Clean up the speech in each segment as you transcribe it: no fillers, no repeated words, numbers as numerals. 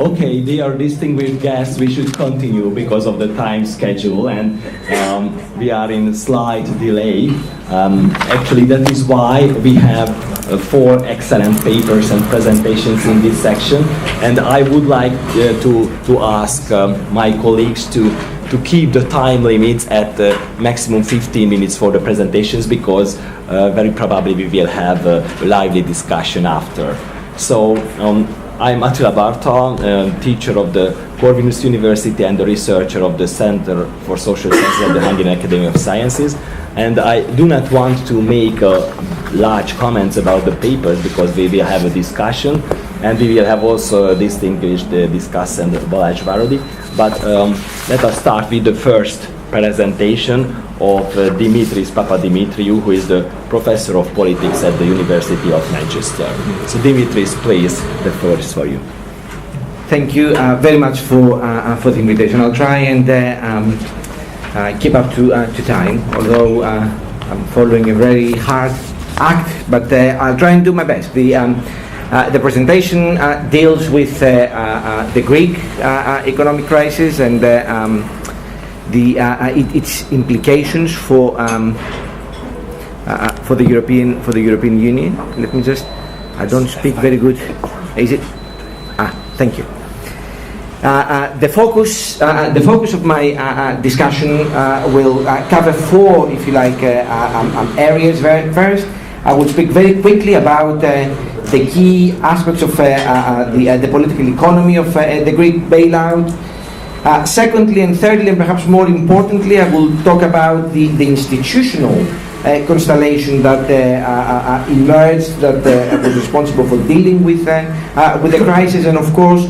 Okay, dear distinguished guests, we should continue because of the time schedule, and we are in slight delay. Actually, that is why we have 4 excellent papers and presentations in this section, and I would like to ask my colleagues to keep the time limits at maximum 15 minutes for the presentations, because very probably we will have a lively discussion after. So, I'm Attila Barta, teacher of the Corvinus University and the researcher of the Center for Social Sciences at the Hungarian Academy of Sciences. And I do not want to make large comments about the papers, because we will have a discussion, and we will have also a distinguished discussant, Balázs. But let us start with the first presentation of Dimitris PAPADIMITRIou, who is the professor of politics at the University of Manchester. So Dimitris, please, the floor is for you. Thank you very much for the invitation. I'll try and keep up to time, although I'm following a very hard act, but I'll try and do my best. The presentation deals with the Greek economic crisis and its implications for the European Union. Let me just. I don't speak very good. Is it? Thank you. The focus of my discussion will cover 4, if you like, areas. First, I will speak very quickly about the key aspects of the political economy of the Greek bailout. Secondly and thirdly, and perhaps more importantly, I will talk about the institutional constellation that emerged, that was responsible for dealing with the crisis, and of course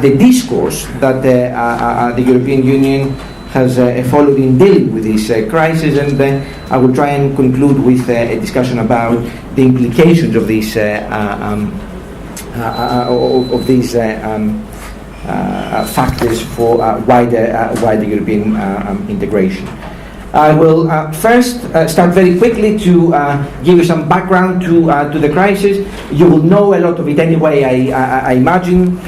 the discourse that the European Union has followed in dealing with this crisis, and then I will try and conclude with a discussion about the implications of these factors for wider European integration. I will first start very quickly to give you some background to the crisis. You will know a lot of it anyway, I imagine.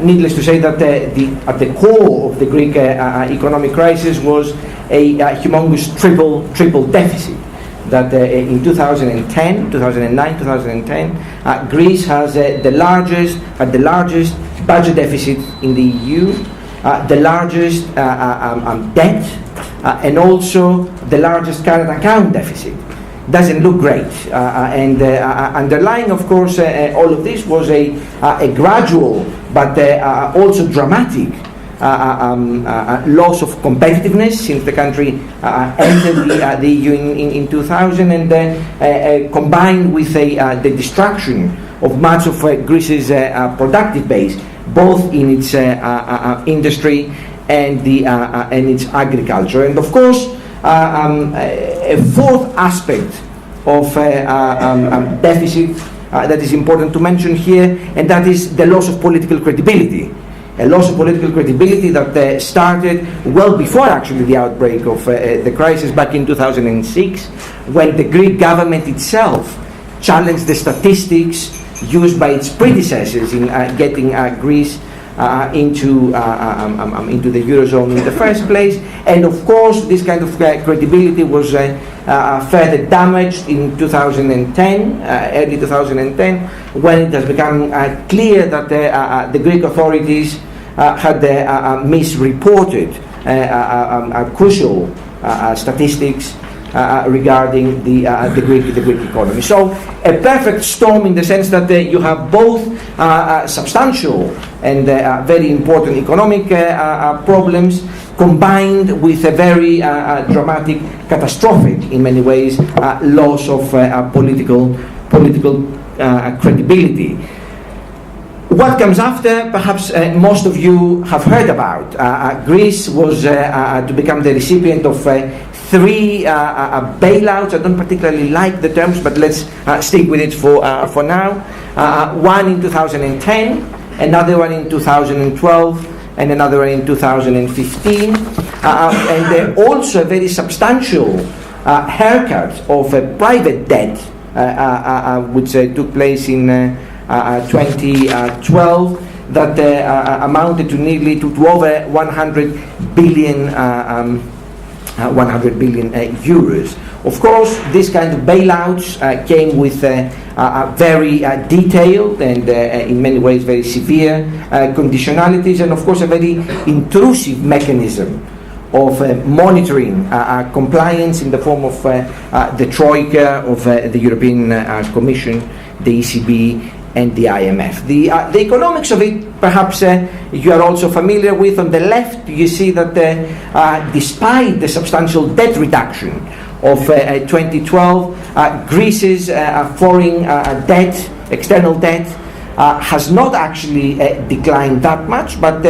Needless to say that at the core of the Greek economic crisis was a humongous triple deficit. That in 2009, 2010, Greece has the largest budget deficit in the EU, the largest debt, and also the largest current account deficit. Doesn't look great, and underlying, of course, all of this was a gradual but also dramatic loss of competitiveness since the country entered the EU in 2000, and combined with the destruction of much of Greece's productive base, both in its industry and its agriculture. And of course, a fourth aspect of deficit that is important to mention here, and that is the loss of political credibility. A loss of political credibility that started well before actually the outbreak of the crisis back in 2006, when the Greek government itself challenged the statistics used by its predecessors in getting Greece into the Eurozone in the first place. And of course, this kind of credibility was further damaged in 2010, early 2010, when it has become clear that the Greek authorities had misreported crucial statistics regarding the Greek economy. So a perfect storm in the sense that you have both substantial and very important economic problems combined with a very dramatic, catastrophic in many ways, loss of political credibility. What comes after, perhaps most of you have heard about. Greece was to become the recipient of 3 bailouts. I don't particularly like the terms, but let's stick with it for now. One in 2010, another one in 2012, and another one in 2015. And also a very substantial haircut of private debt, which took place in 2012, that amounted to nearly to over 100 billion euros. Of course, this kind of bailouts came with very detailed and in many ways very severe conditionalities, and of course a very intrusive mechanism of monitoring compliance in the form of the Troika, of the European Commission, the ECB, and the IMF. The economics of it, perhaps you are also familiar with. On the left, you see that despite the substantial debt reduction of 2012, Greece's foreign debt, external debt, has not actually declined that much. But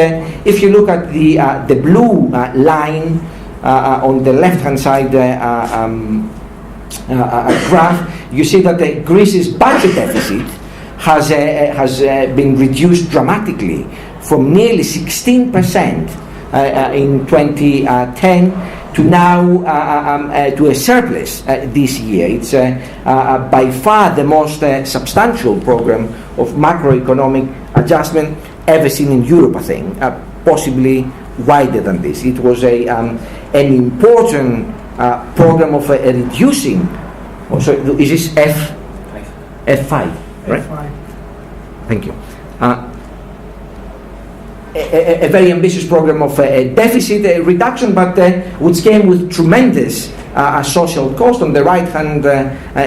if you look at the blue line on the left-hand side graph, you see that Greece's budget deficit has been reduced dramatically from nearly 16% in 2010 to now to a surplus this year. It's by far the most substantial program of macroeconomic adjustment ever seen in Europe, I think, possibly wider than this. It was an important program of reducing. So is this F5? Right? Thank you. A very ambitious program of deficit reduction, but which came with tremendous social cost. On the right-hand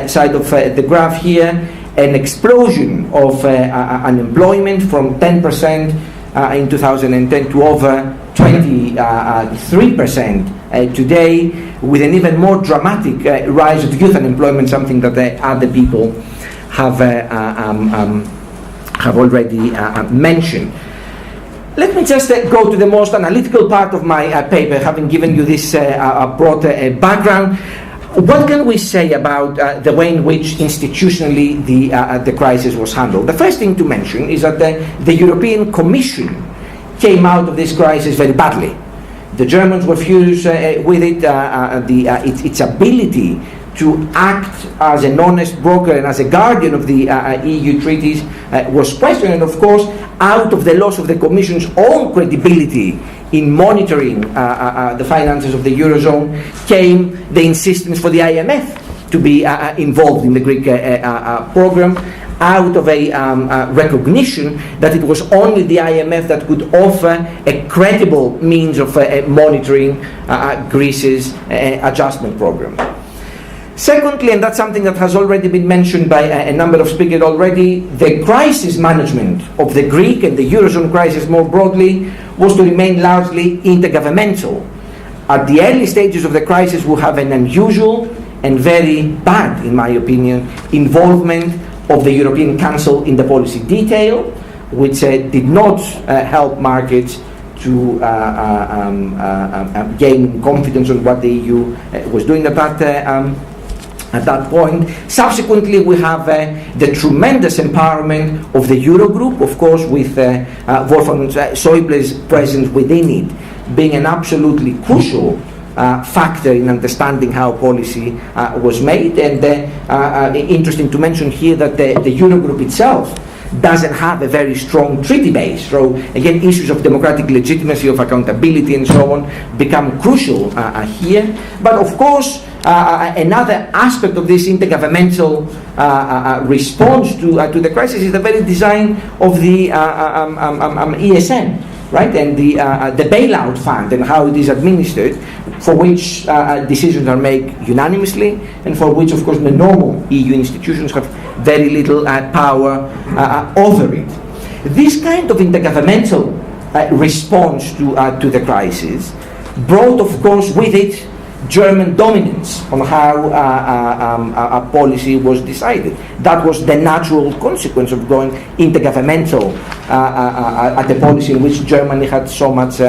side of the graph here, an explosion of unemployment from 10% in 2010 to over 23% today, with an even more dramatic rise of youth unemployment, something that other people have already mentioned. Let me just go to the most analytical part of my paper, having given you this broad background. What can we say about the way in which institutionally the crisis was handled? The first thing to mention is that the European Commission came out of this crisis very badly. The Germans were furious with it. Its ability to act as an honest broker and as a guardian of the EU treaties was questioned, and of course, out of the loss of the Commission's own credibility in monitoring the finances of the Eurozone came the insistence for the IMF to be involved in the Greek program, out of a recognition that it was only the IMF that could offer a credible means of monitoring Greece's adjustment program. Secondly, and that's something that has already been mentioned by a number of speakers already, the crisis management of the Greek and the Eurozone crisis more broadly was to remain largely intergovernmental. At the early stages of the crisis, we have an unusual and very bad, in my opinion, involvement of the European Council in the policy detail, which did not help markets to gain confidence on what the EU was doing at that point. Subsequently, we have the tremendous empowerment of the Eurogroup, of course, with Wolfgang Schäuble's presence within it being an absolutely crucial factor in understanding how policy was made. And interesting to mention here that the Eurogroup itself doesn't have a very strong treaty base. So again, issues of democratic legitimacy, of accountability and so on become crucial here. But of course, another aspect of this intergovernmental response to the crisis is the very design of the ESM, right? And the bailout fund and how it is administered, for which decisions are made unanimously, and for which, of course, the normal EU institutions have very little power over it. This kind of intergovernmental response to the crisis brought, of course, with it German dominance on how a policy was decided. That was the natural consequence of going intergovernmental at the policy in which Germany had so much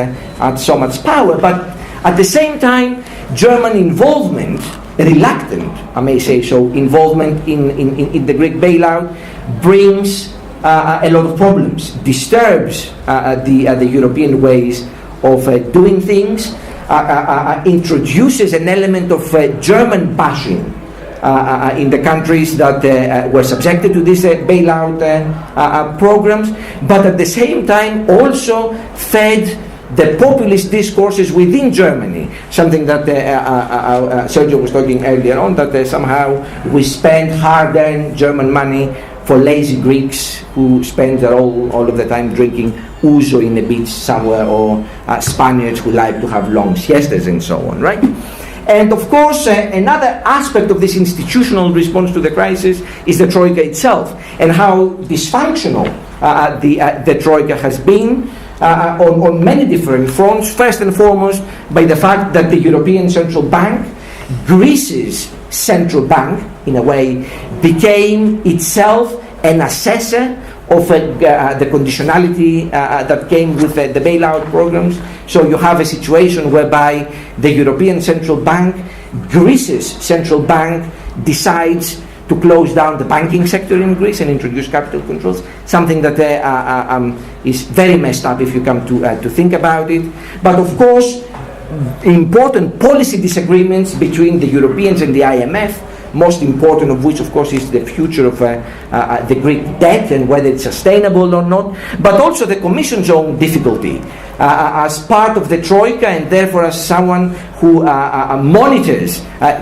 power. But at the same time, German involvement, reluctant, I may say so, involvement in the Greek bailout brings a lot of problems, disturbs the European ways of doing things. introduces an element of German bashing in the countries that were subjected to these bailout programs, but at the same time also fed the populist discourses within Germany, something that Sergio was talking earlier on, that somehow we spend hard-earned German money for lazy Greeks who spend all of the time drinking ouzo in a beach somewhere, or Spaniards who like to have long siestas and so on, right? And of course, another aspect of this institutional response to the crisis is the Troika itself, and how dysfunctional the Troika has been on many different fronts. First and foremost, by the fact that the European Central Bank, Greece's central bank, in a way, became itself an assessor of the conditionality that came with the bailout programs. So you have a situation whereby the European Central Bank, Greece's central bank, decides to close down the banking sector in Greece and introduce capital controls, something that is very messed up if you come to think about it. But of course, important policy disagreements between the Europeans and the IMF, most important of which, of course, is the future of the Greek debt and whether it's sustainable or not, but also the Commission's own difficulty as part of the Troika, and therefore as someone who monitors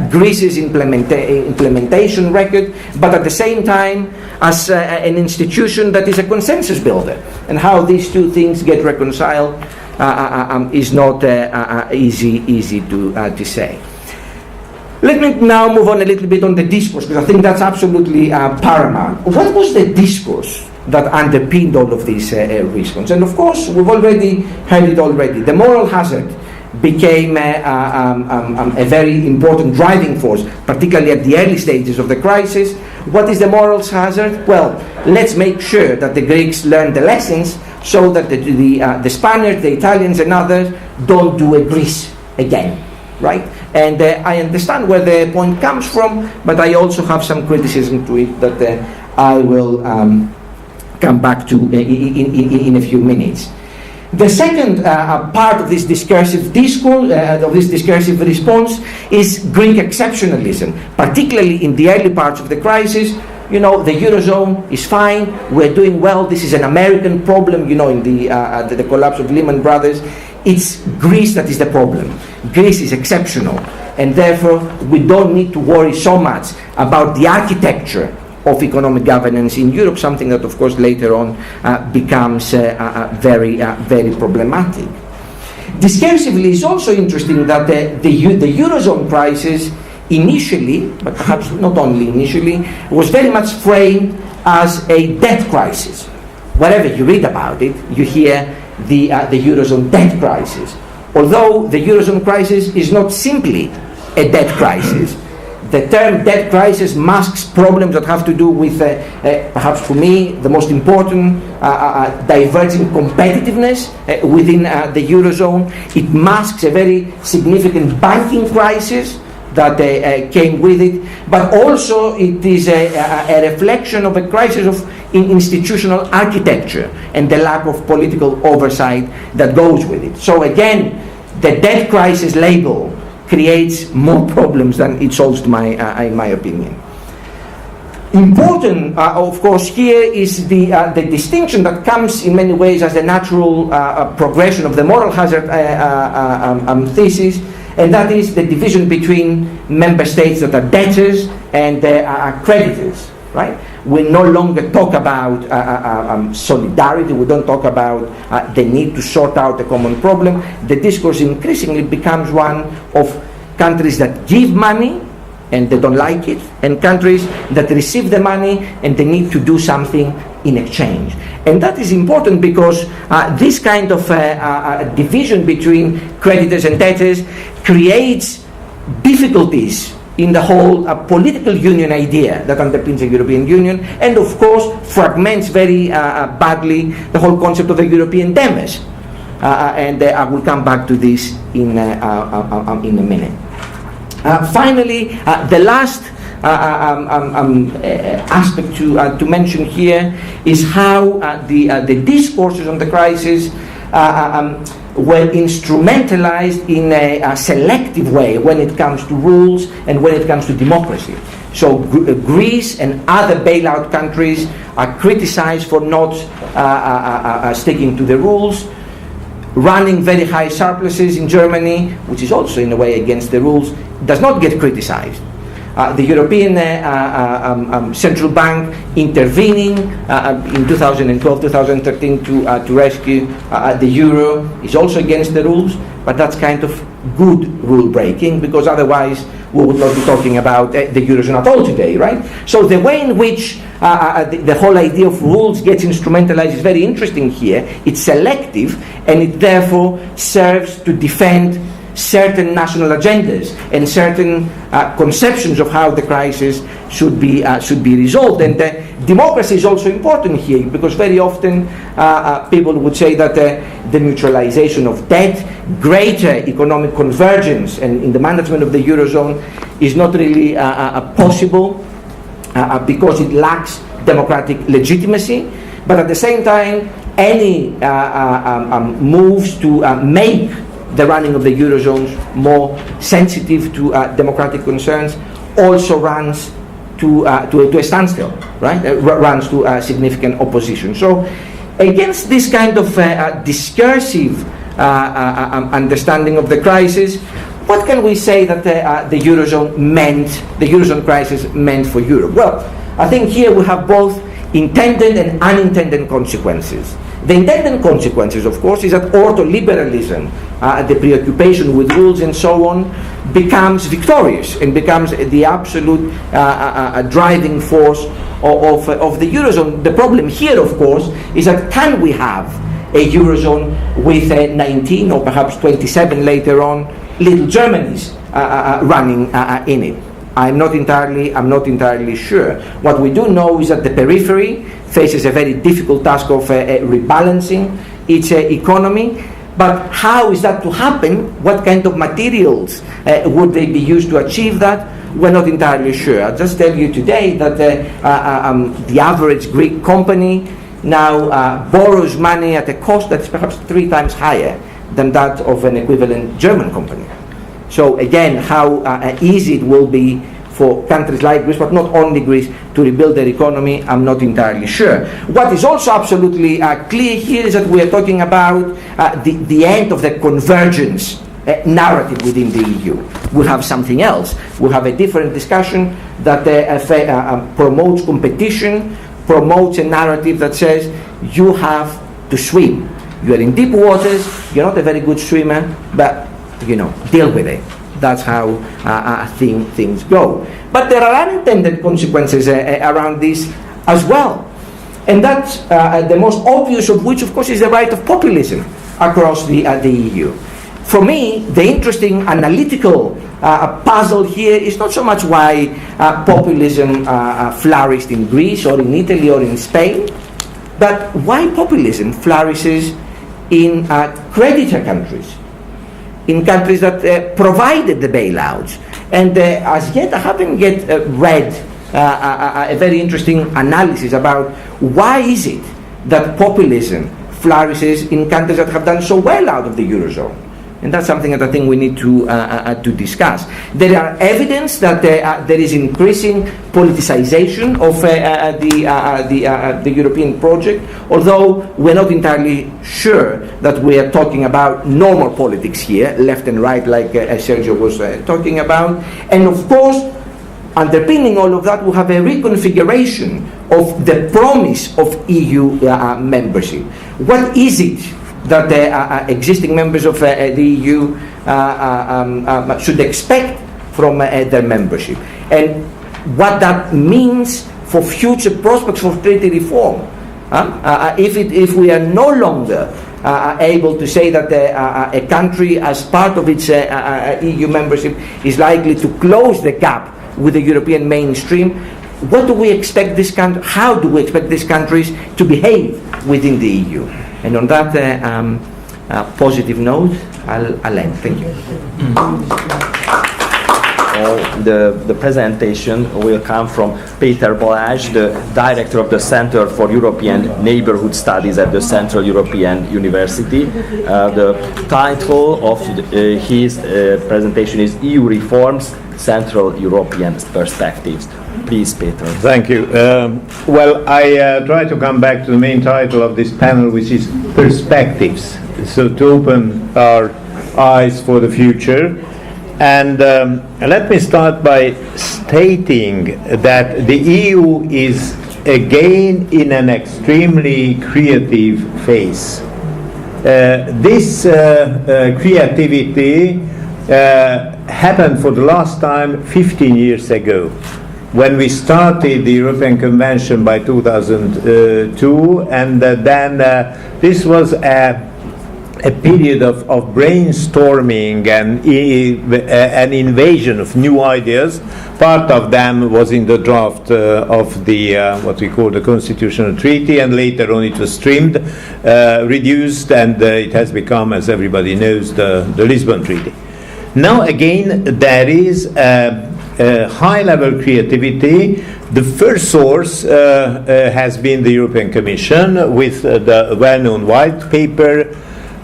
Greece's implementation record, but at the same time as an institution that is a consensus builder. And how these two things get reconciled is not easy to say. Let me now move on a little bit on the discourse, because I think that's absolutely paramount. What was the discourse that underpinned all of these response? And of course, we've already heard it already. The moral hazard became a very important driving force, particularly at the early stages of the crisis. What is the moral hazard? Well, let's make sure that the Greeks learn the lessons so that the Spaniards, the Italians and others don't do a Greece again, right? And I understand where the point comes from, but I also have some criticism to it that I will come back to in a few minutes. The second part of this discursive discourse, of this discursive response, is Greek exceptionalism, particularly in the early parts of the crisis. You know, the Eurozone is fine, we're doing well, this is an American problem, you know, in the collapse of Lehman Brothers. It's Greece that is the problem. Greece is exceptional, and therefore we don't need to worry so much about the architecture of economic governance in Europe, something that of course later on becomes very problematic. Discursively, it's also interesting that the Eurozone crisis initially, but perhaps not only initially, was very much framed as a debt crisis. Wherever you read about it, you hear the Eurozone debt crisis. Although the Eurozone crisis is not simply a debt crisis. The term debt crisis masks problems that have to do with, perhaps for me, the most important, diverging competitiveness within the Eurozone. It masks a very significant banking crisis that came with it, but also it is a reflection of a crisis of institutional architecture and the lack of political oversight that goes with it. So again, the debt crisis label creates more problems than it solves, in my opinion. Important, of course, here is the distinction that comes in many ways as a natural progression of the moral hazard thesis, and that is the division between member states that are debtors and creditors, right? We no longer talk about solidarity, we don't talk about the need to sort out a common problem. The discourse increasingly becomes one of countries that give money and they don't like it, and countries that receive the money and they need to do something in exchange. And that is important because this kind of division between creditors and debtors creates difficulties in the whole political union idea that underpins the European Union, and of course fragments very badly the whole concept of the European demos. And I will come back to this in a minute. Finally, the last aspect to mention here is how the discourses on the crisis were instrumentalized in a selective way when it comes to rules and when it comes to democracy. So Greece and other bailout countries are criticized for not sticking to the rules, running very high surpluses in Germany, which is also in a way against the rules, does not get criticized. The European Central Bank intervening in 2012-2013 to rescue the euro is also against the rules, but that's kind of good rule breaking, because otherwise we would not be talking about the Eurozone at all today, right? So the way in which the whole idea of rules gets instrumentalized is very interesting here. It's selective, and it therefore serves to defend certain national agendas and certain conceptions of how the crisis should be resolved. And democracy is also important here, because very often people would say that the neutralization of debt, greater economic convergence, and in the management of the Eurozone is not really possible because it lacks democratic legitimacy. But at the same time, any moves to make the running of the Eurozone more sensitive to democratic concerns also runs to a standstill, right? Runs to significant opposition. So against this kind of discursive understanding of the crisis, what can we say that the Eurozone crisis meant for Europe? Well, I think here we have both intended and unintended consequences. The intended consequences, of course, is that ordoliberalism, the preoccupation with rules and so on, becomes victorious and becomes the absolute driving force of the Eurozone. The problem here, of course, is that can we have a Eurozone with 19 or perhaps 27 later on little Germanys running in it? I'm not entirely sure. What we do know is that the periphery faces a very difficult task of rebalancing its economy. But how is that to happen? What kind of materials would they be used to achieve that? We're not entirely sure. I'll just tell you today that the average Greek company now borrows money at a cost that's perhaps 3 times higher than that of an equivalent German company. So again, how easy it will be for countries like Greece, but not only Greece, to rebuild their economy, I'm not entirely sure. What is also absolutely clear here is that we are talking about the end of the convergence narrative within the EU. We'll have something else. We'll have a different discussion that promotes competition, promotes a narrative that says you have to swim. You are in deep waters, you're not a very good swimmer, but deal with it. That's how things go. But there are unintended consequences around this as well. And that's the most obvious of which, of course, is the right of populism across the EU. For me, the interesting analytical puzzle here is not so much why populism flourished in Greece or in Italy or in Spain, but why populism flourishes in creditor countries, in countries that provided the bailouts. And as yet, I haven't yet read a very interesting analysis about why is it that populism flourishes in countries that have done so well out of the Eurozone. And that's something that I think we need to discuss. There are evidence that there is increasing politicization of the European project, although we're not entirely sure that we are talking about normal politics here, left and right, like Sergio was talking about. And of course, underpinning all of that, we have a reconfiguration of the promise of EU membership. What is it that the existing members of the EU should expect from their membership, and what that means for future prospects for treaty reform? If we are no longer able to say that a country as part of its EU membership is likely to close the gap with the European mainstream, what do we expect this country? How do we expect these countries to behave within the EU? And on that positive note, I'll end. Thank you. the presentation will come from Péter Balázs, the director of the Center for European Neighborhood Studies at the Central European University. The title of his presentation is EU Reforms, Central European Perspectives. Please, Péter. Thank you. Well, I try to come back to the main title of this panel, which is Perspectives. So to open our eyes for the future. And let me start by stating that the EU is again in an extremely creative phase. This creativity happened for the last time 15 years ago, when we started the European Convention by 2002, and then this was a period of brainstorming and an invasion of new ideas. Part of them was in the draft of the what we call the Constitutional Treaty, and later on it was trimmed, reduced, and it has become, as everybody knows, the Lisbon Treaty. Now again, there is high-level creativity. The first source has been the European Commission with the well-known white paper,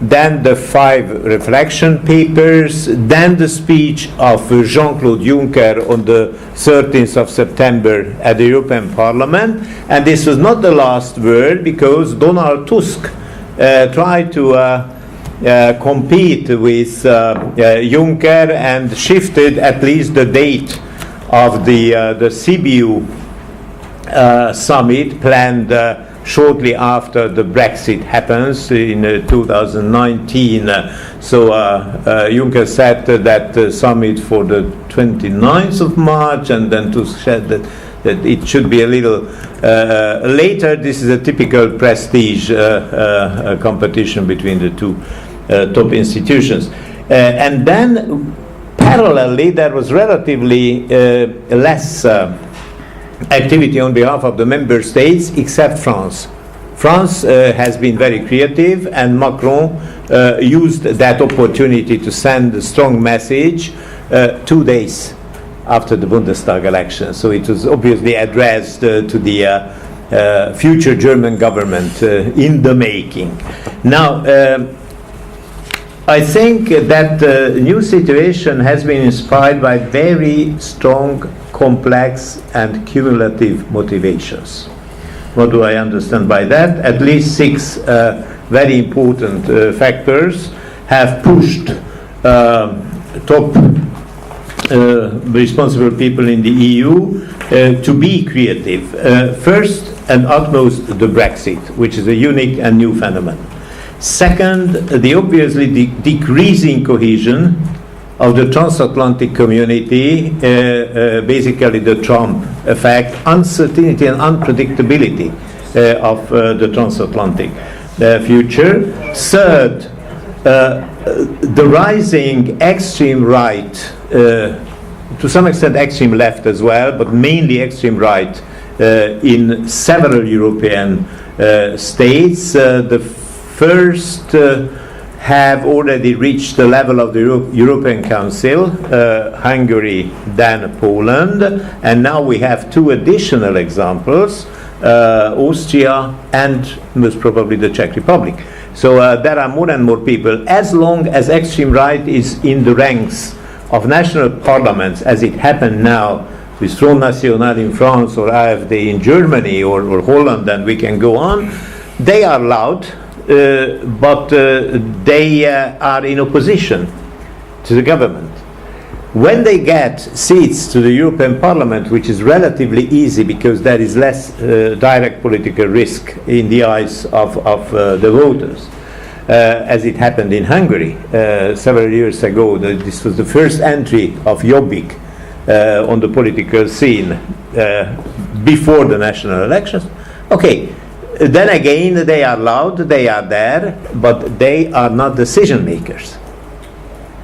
then the 5 reflection papers, then the speech of Jean-Claude Juncker on the 13th of September at the European Parliament. And this was not the last word, because Donald Tusk tried to compete with Juncker and shifted at least the date of the Sibiu summit planned shortly after the Brexit happens in 2019. So Juncker set that summit for the 29th of March, and then Tusk said that it should be a little later. This is a typical prestige competition between the two top institutions. And then parallelly, there was relatively less activity on behalf of the member states, except France. France has been very creative, and Macron used that opportunity to send a strong message 2 days after the Bundestag election. So it was obviously addressed to the future German government in the making. Now, I think that the new situation has been inspired by very strong, complex and cumulative motivations. What do I understand by that? At least 6 very important factors have pushed top responsible people in the EU to be creative. First and utmost, the Brexit, which is a unique and new phenomenon. Second, the obviously decreasing cohesion of the transatlantic community, basically the Trump effect, uncertainty and unpredictability of the transatlantic future. Third, the rising extreme right, to some extent extreme left as well, but mainly extreme right in several European states. The first have already reached the level of the European Council, Hungary, then Poland, and now we have 2 additional examples, Austria and most probably the Czech Republic. So there are more and more people. As long as extreme right is in the ranks of national parliaments, as it happened now with Front National in France or AfD in Germany or Holland, and we can go on, they are loud. But they are in opposition to the government. When they get seats to the European Parliament, which is relatively easy because there is less direct political risk in the eyes of the voters, as it happened in Hungary several years ago. This was the first entry of Jobbik on the political scene before the national elections. Okay. Then again, they are loud, they are there, but they are not decision makers,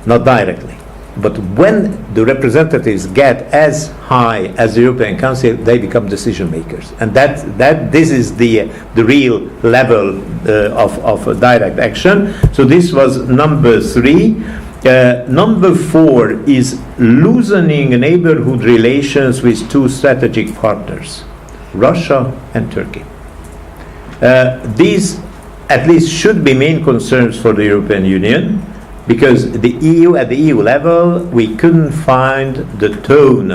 not directly. But when the representatives get as high as the European Council, they become decision makers, and this is the real level of direct action. So this was number 3. Number 4 is loosening neighborhood relations with two strategic partners, Russia and Turkey. These at least should be main concerns for the European Union, because the EU, at the EU level, we couldn't find the tone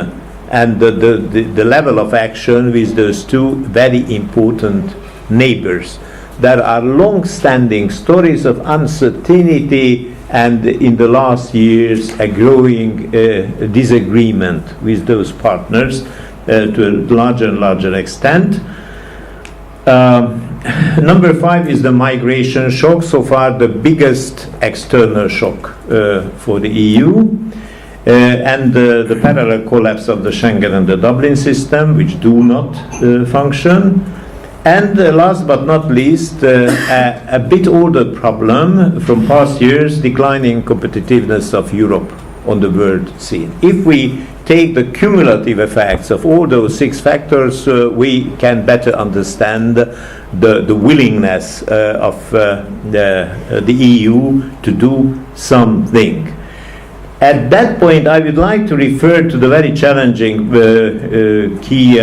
and the level of action with those two very important neighbors. There are long-standing stories of uncertainty and in the last years a growing disagreement with those partners to a larger and larger extent. Number 5 is the migration shock, so far the biggest external shock for the EU, and the parallel collapse of the Schengen and the Dublin system, which do not function. And last but not least, a bit older problem from past years, declining competitiveness of Europe on the world scene. If we take the cumulative effects of all those 6 factors, we can better understand the willingness of the EU to do something. At that point, I would like to refer to the very challenging key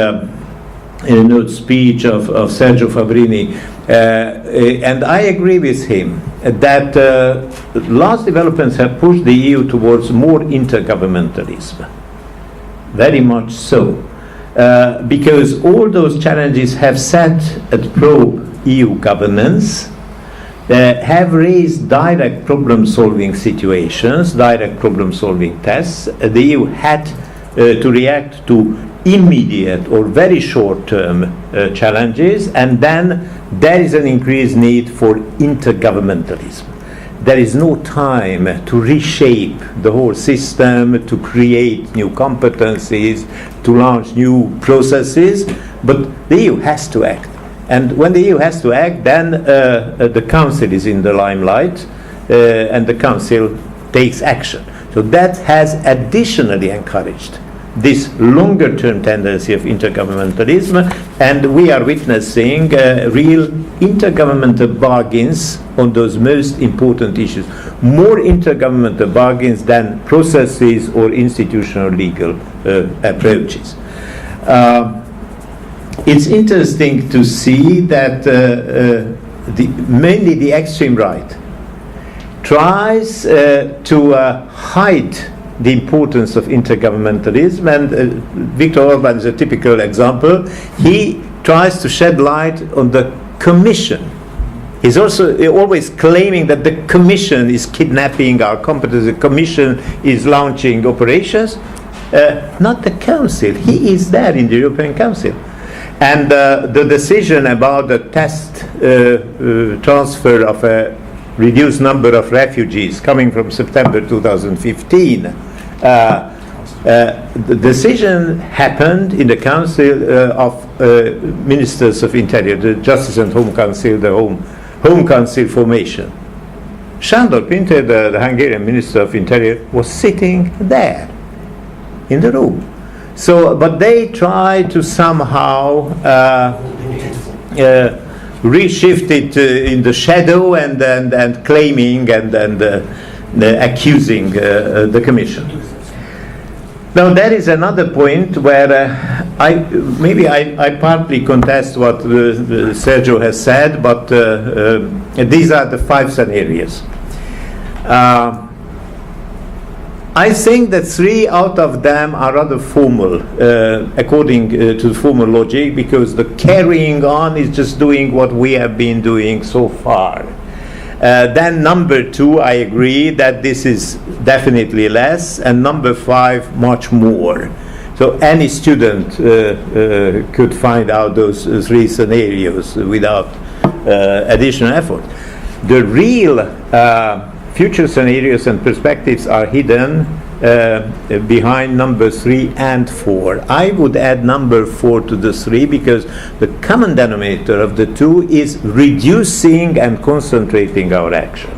speech of Sergio Fabrini, and I agree with him that last developments have pushed the EU towards more intergovernmentalism. Very much so, because all those challenges have set at pro-EU governance, have raised direct problem-solving situations, direct problem-solving tests. The EU had to react to immediate or very short-term challenges, and then there is an increased need for intergovernmentalism. There is no time to reshape the whole system, to create new competencies, to launch new processes, but the EU has to act. And when the EU has to act, then the Council is in the limelight, and the Council takes action. So that has additionally encouraged this longer-term tendency of intergovernmentalism, and we are witnessing real intergovernmental bargains on those most important issues. More intergovernmental bargains than processes or institutional legal approaches. It's interesting to see that mainly the extreme right tries to hide the importance of intergovernmentalism, and Viktor Orban is a typical example. He tries to shed light on the Commission. He's also always claiming that the Commission is kidnapping our competence, the Commission is launching operations, not the Council. He is there in the European Council. And the decision about the test transfer of a reduced number of refugees coming from September 2015, the decision happened in the Council of Ministers of Interior, the Justice and Home Council, the Home Council formation. Sándor Pinter, the Hungarian Minister of Interior, was sitting there in the room. So, but they try to somehow reshift it in the shadow and claiming and accusing the Commission. Now there is another point where I partly contest what Sergio has said, but these are the 5 scenarios. I think that 3 out of them are rather formal, according to the formal logic, because the carrying on is just doing what we have been doing so far. Then number 2, I agree that this is definitely less, and number 5, much more. So any student could find out those 3 scenarios without additional effort. The real future scenarios and perspectives are hidden behind number 3 and 4. I would add number 4 to the 3 because the common denominator of the 2 is reducing and concentrating our action.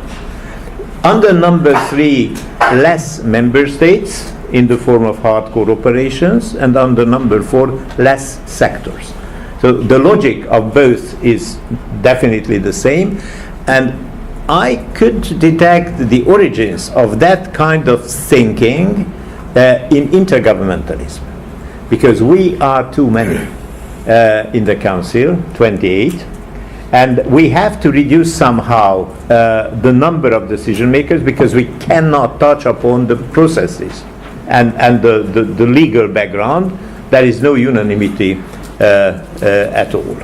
Under number 3, less member states in the form of hardcore operations, and under number 4, less sectors. So the logic of both is definitely the same, and I could detect the origins of that kind of thinking in intergovernmentalism, because we are too many in the Council, 28, and we have to reduce somehow the number of decision makers, because we cannot touch upon the processes and the legal background. There is no unanimity at all.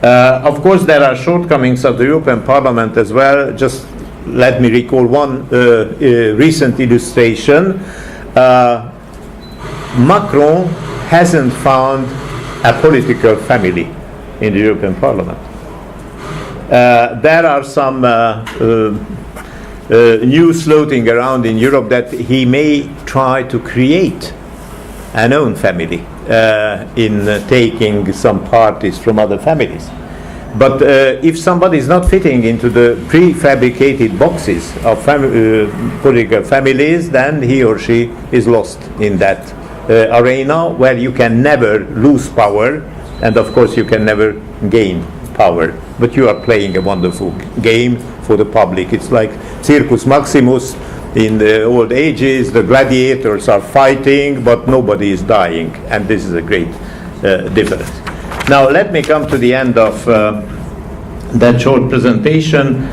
Of course, there are shortcomings of the European Parliament as well. Just let me recall one recent illustration. Macron hasn't found a political family in the European Parliament. There are some news floating around in Europe that he may try to create an own family in taking some parties from other families. But if somebody is not fitting into the prefabricated boxes of political families, then he or she is lost in that arena where you can never lose power, and of course you can never gain power. But you are playing a wonderful game for the public. It's like Circus Maximus in the old ages. The gladiators are fighting, but nobody is dying, and this is a great difference. Now let me come to the end of that short presentation.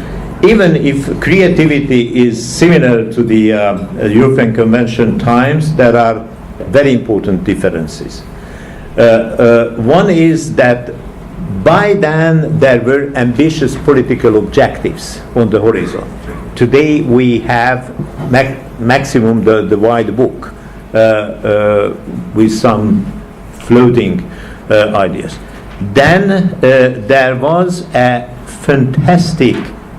Even if creativity is similar to the European Convention times, there are very important differences. One is that by then there were ambitious political objectives on the horizon. Today we have maximum the white book with some floating ideas. Then there was a fantastic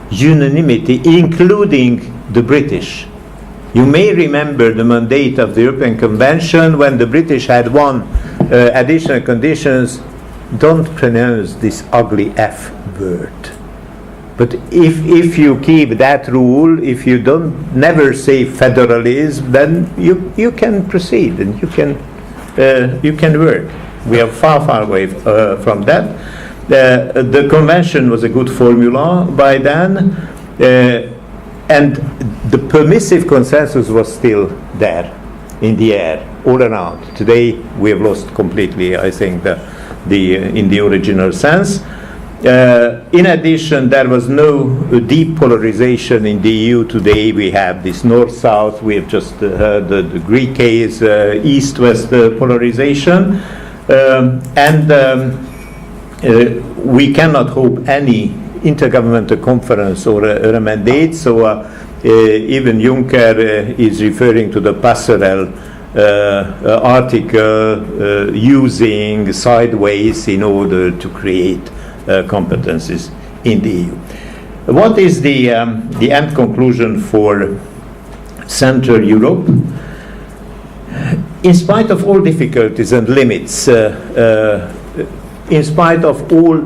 unanimity, including the British. You may remember the mandate of the European Convention when the British had one additional conditions: don't pronounce this ugly F word. But if you keep that rule, if you don't never say federalism, then you can proceed and you can work. We are far away from that. The convention was a good formula by then, and the permissive consensus was still there in the air all around. Today we have lost completely, I think, in the original sense. In addition, there was no deep polarization in the EU. Today we have this north-south. We have just heard the Greek case, east-west polarization, and we cannot hope any intergovernmental conference or a mandate. So even Juncker is referring to the passerelle article using sideways in order to create competences in the EU. What is the end conclusion for Central Europe? In spite of all difficulties and limits, in spite of all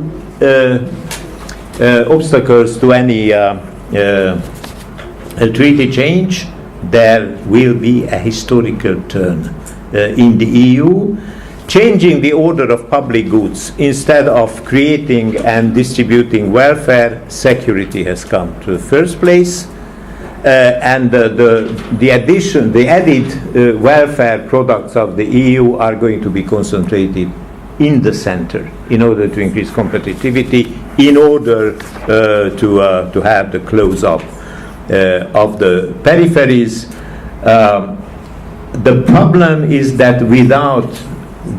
obstacles to any treaty change, there will be a historical turn in the EU, changing the order of public goods. Instead of creating and distributing welfare, security has come to the first place, and the added welfare products of the EU are going to be concentrated in the center in order to increase competitivity, in order to have the close-up of the peripheries. The problem is that without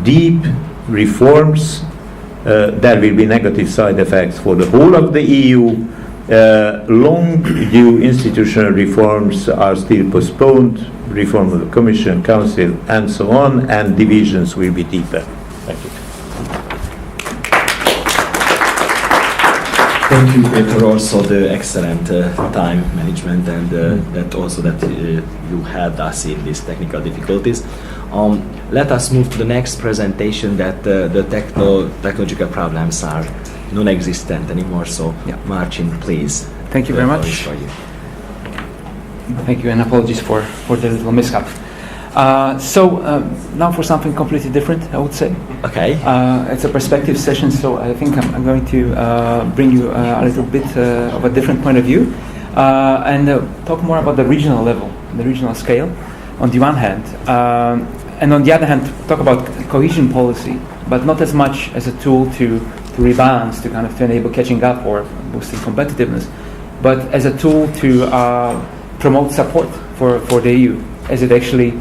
deep reforms, there will be negative side effects for the whole of the EU. Long due institutional reforms are still postponed, reform of the Commission, Council, and so on, and divisions will be deeper. Thank you. Thank you, Péter, also the excellent time management, and that also that you helped us in these technical difficulties. Let us move to the next presentation, that the technological problems are non-existent anymore. So, yeah. Marcin, please. Thank you very much. Thank you, and apologies for the little mishap. Now for something completely different, I would say. Okay. It's a perspective session, so I think I'm going to bring you a little bit of a different point of view and talk more about the regional level, the regional scale, on the one hand, and on the other hand, talk about cohesion policy, but not as much as a tool to rebalance, to kind of to enable catching up or boosting competitiveness, but as a tool to promote support for the EU, as it actually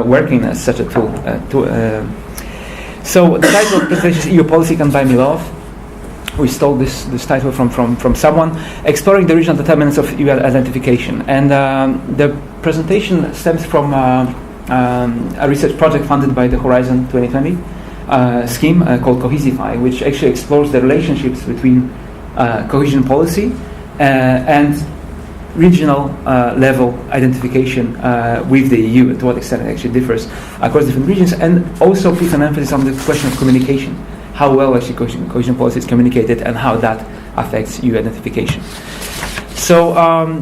working as such a tool. So the title of the presentation is EU Policy Can Buy Me Love. We stole this title from someone, exploring the regional determinants of EU identification. And the presentation stems from a research project funded by the Horizon 2020 scheme called Cohesify, which actually explores the relationships between cohesion policy and regional level identification with the EU, and to what extent it actually differs across different regions, and also puts an emphasis on the question of communication, how well actually cohesion policy is communicated and how that affects EU identification. So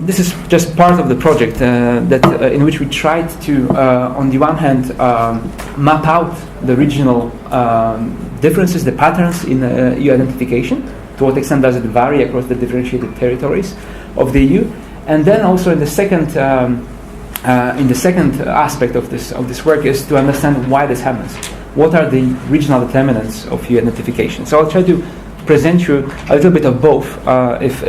this is just part of the project in which we tried to, on the one hand, map out the regional differences, the patterns in EU identification, to what extent does it vary across the differentiated territories of the EU, and then also in the second aspect of this work is to understand why this happens. What are the regional determinants of EU identification? So I'll try to present you a little bit of both if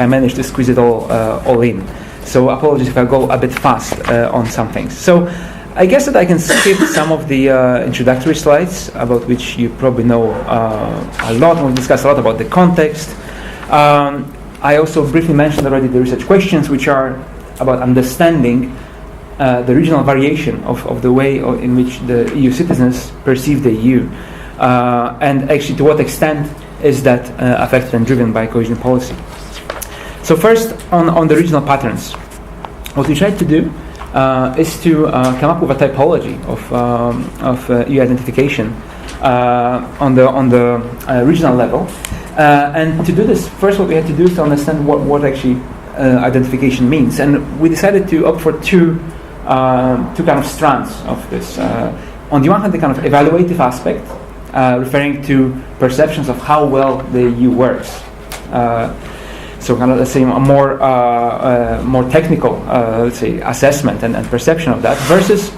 I manage to squeeze it all in. So apologies if I go a bit fast on some things. So I guess that I can skip some of the introductory slides, about which you probably know a lot. We'll discuss a lot about the context. I also briefly mentioned already the research questions, which are about understanding the regional variation of the way in which the EU citizens perceive the EU, and actually to what extent is that affected and driven by cohesion policy. So first, on the regional patterns, what we tried to do is to come up with a typology of EU identification on the regional level. And to do this, first what we had to do is to understand what actually identification means. And we decided to opt for two kind of strands of this. On the one hand, the kind of evaluative aspect, referring to perceptions of how well the EU works. So kind of, let's say, a more technical, let's say, assessment and perception of that, versus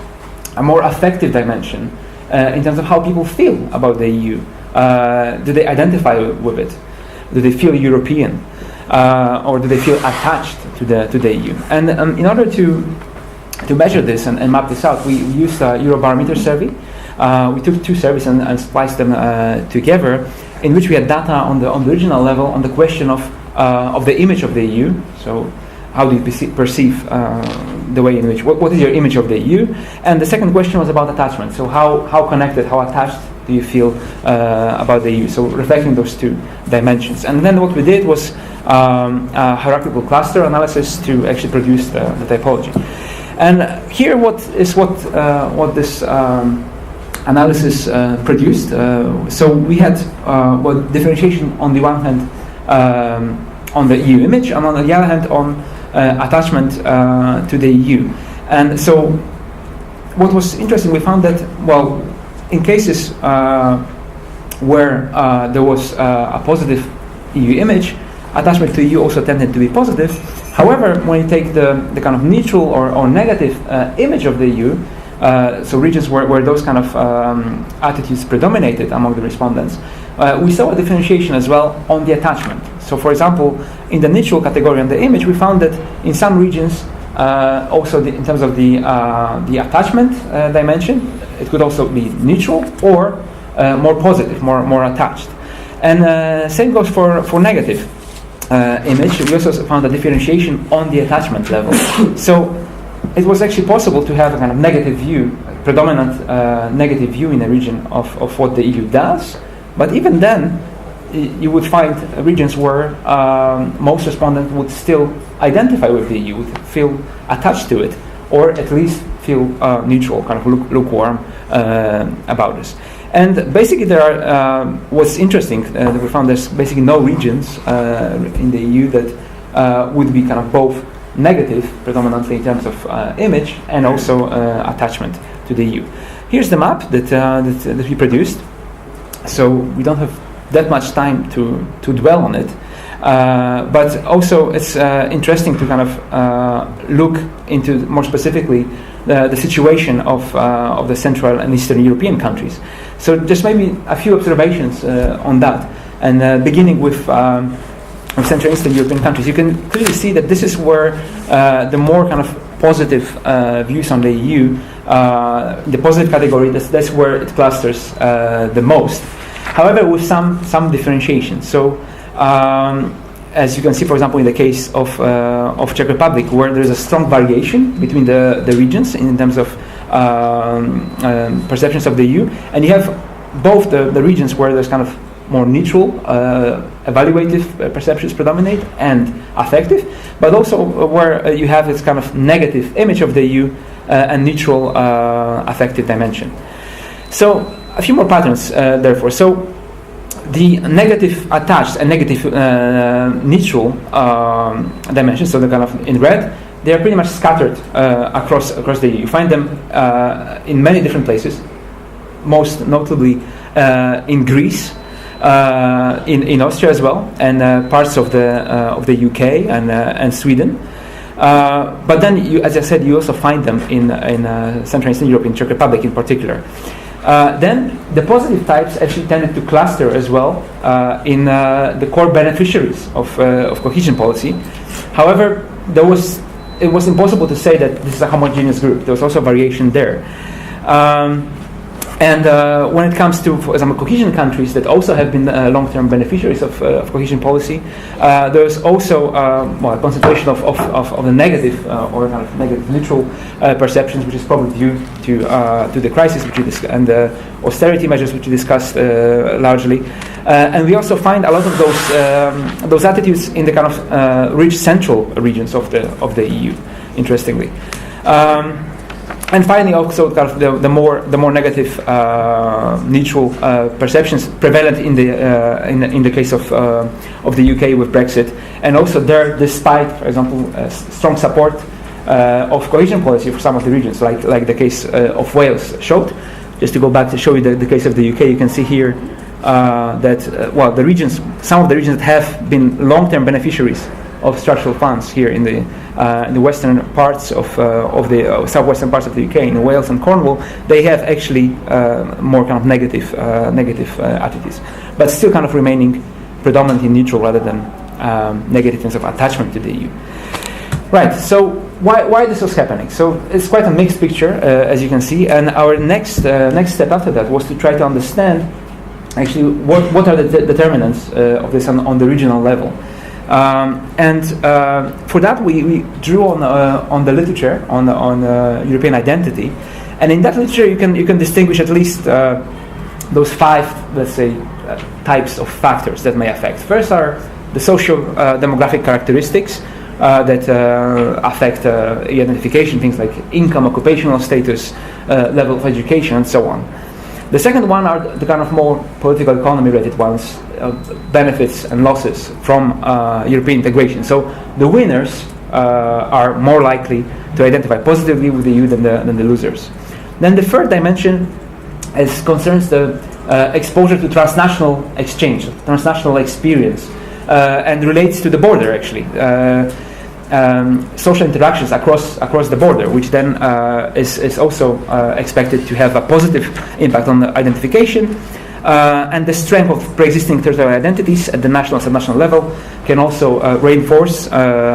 a more affective dimension in terms of how people feel about the EU. Do they identify with it? Do they feel European? Or do they feel attached to the EU? And in order to measure this and map this out, we used a Eurobarometer survey. We took two surveys and spliced them together, in which we had data on the regional level on the question of the image of the EU. So how do you perceive the way in which, what is your image of the EU? And the second question was about attachment. So how connected, how attached do you feel about the EU? So reflecting those two dimensions. And then what we did was a hierarchical cluster analysis to actually produce the typology. And here what this analysis produced. So we had differentiation on the one hand on the EU image, and on the other hand on attachment to the EU. And so what was interesting, we found that, well, in cases where there was a positive EU image, attachment to EU also tended to be positive. However, when you take the kind of neutral or negative image of the EU, so regions where those kind of attitudes predominated among the respondents, we saw a differentiation as well on the attachment. So for example, in the neutral category on the image, we found that in some regions, also in terms of the attachment dimension, it could also be neutral or more positive, more attached. And same goes for negative image. We also found a differentiation on the attachment level. So it was actually possible to have a kind of negative view, predominant negative view in a region of what the EU does. But even then, you would find regions where most respondents would still identify with the EU, would feel attached to it, or at least feel neutral, kind of lukewarm about this. And basically there are, what's interesting, that we found there's basically no regions in the EU that would be kind of both negative, predominantly in terms of image, and also attachment to the EU. Here's the map that we produced. So we don't have that much time to dwell on it. But also it's interesting to kind of look into more specifically the situation of the Central and Eastern European countries. So just maybe a few observations on that, and beginning with Central and Eastern European countries. You can clearly see that this is where the more kind of positive views on the EU, the positive category, that's where it clusters the most. However, with some differentiation. So, as you can see, for example, in the case of Czech Republic, where there is a strong variation between the regions in terms of perceptions of the EU, and you have both the regions where there's kind of more neutral, evaluative perceptions predominate and affective, but also where you have this kind of negative image of the EU and neutral affective dimension. So a few more patterns, therefore. So the negative attached and negative neutral dimensions, so the kind of in red, they are pretty much scattered across the EU. You find them in many different places, most notably in Greece, in Austria as well, and parts of the UK and Sweden. But then, as I said, you also find them in Central and Eastern Europe, in Czech Republic in particular. Then the positive types actually tended to cluster as well in the core beneficiaries of cohesion policy. However, it was impossible to say that this is a homogeneous group. There was also variation there. And when it comes to, for example, cohesion countries that also have been long-term beneficiaries of cohesion policy, there's also a concentration of the negative or kind of negative neutral perceptions, which is probably due to the crisis and the austerity measures which we discussed largely. And we also find a lot of those attitudes in the kind of rich central regions of the EU, interestingly. And finally, also kind of the more negative neutral perceptions prevalent in the case of the UK with Brexit, and also there, despite, for example, strong support of cohesion policy for some of the regions, like the case of Wales showed. Just to go back to show you the case of the UK, you can see here that some of the regions that have been long-term beneficiaries of structural funds here in the western parts of the southwestern parts of the UK, in Wales and Cornwall, they have actually more kind of negative attitudes, but still kind of remaining predominantly neutral rather than negative in terms of attachment to the EU. Right. So why this was happening? So it's quite a mixed picture, as you can see. And our next step after that was to try to understand actually what are the determinants of this on the regional level. And for that we drew on the literature on European identity, and in that literature you can distinguish at least those 5, let's say, types of factors that may affect. First are the social demographic characteristics that affect identification, things like income, occupational status, level of education, and so on. The second one are the kind of more political economy related ones, benefits and losses from European integration. So the winners are more likely to identify positively with the EU than the losers. Then the third dimension concerns the exposure to transnational exchange, transnational experience, and relates to the border actually. Social interactions across the border, which then is also expected to have a positive impact on the identification, and the strength of pre-existing territorial identities at the national and subnational level can also reinforce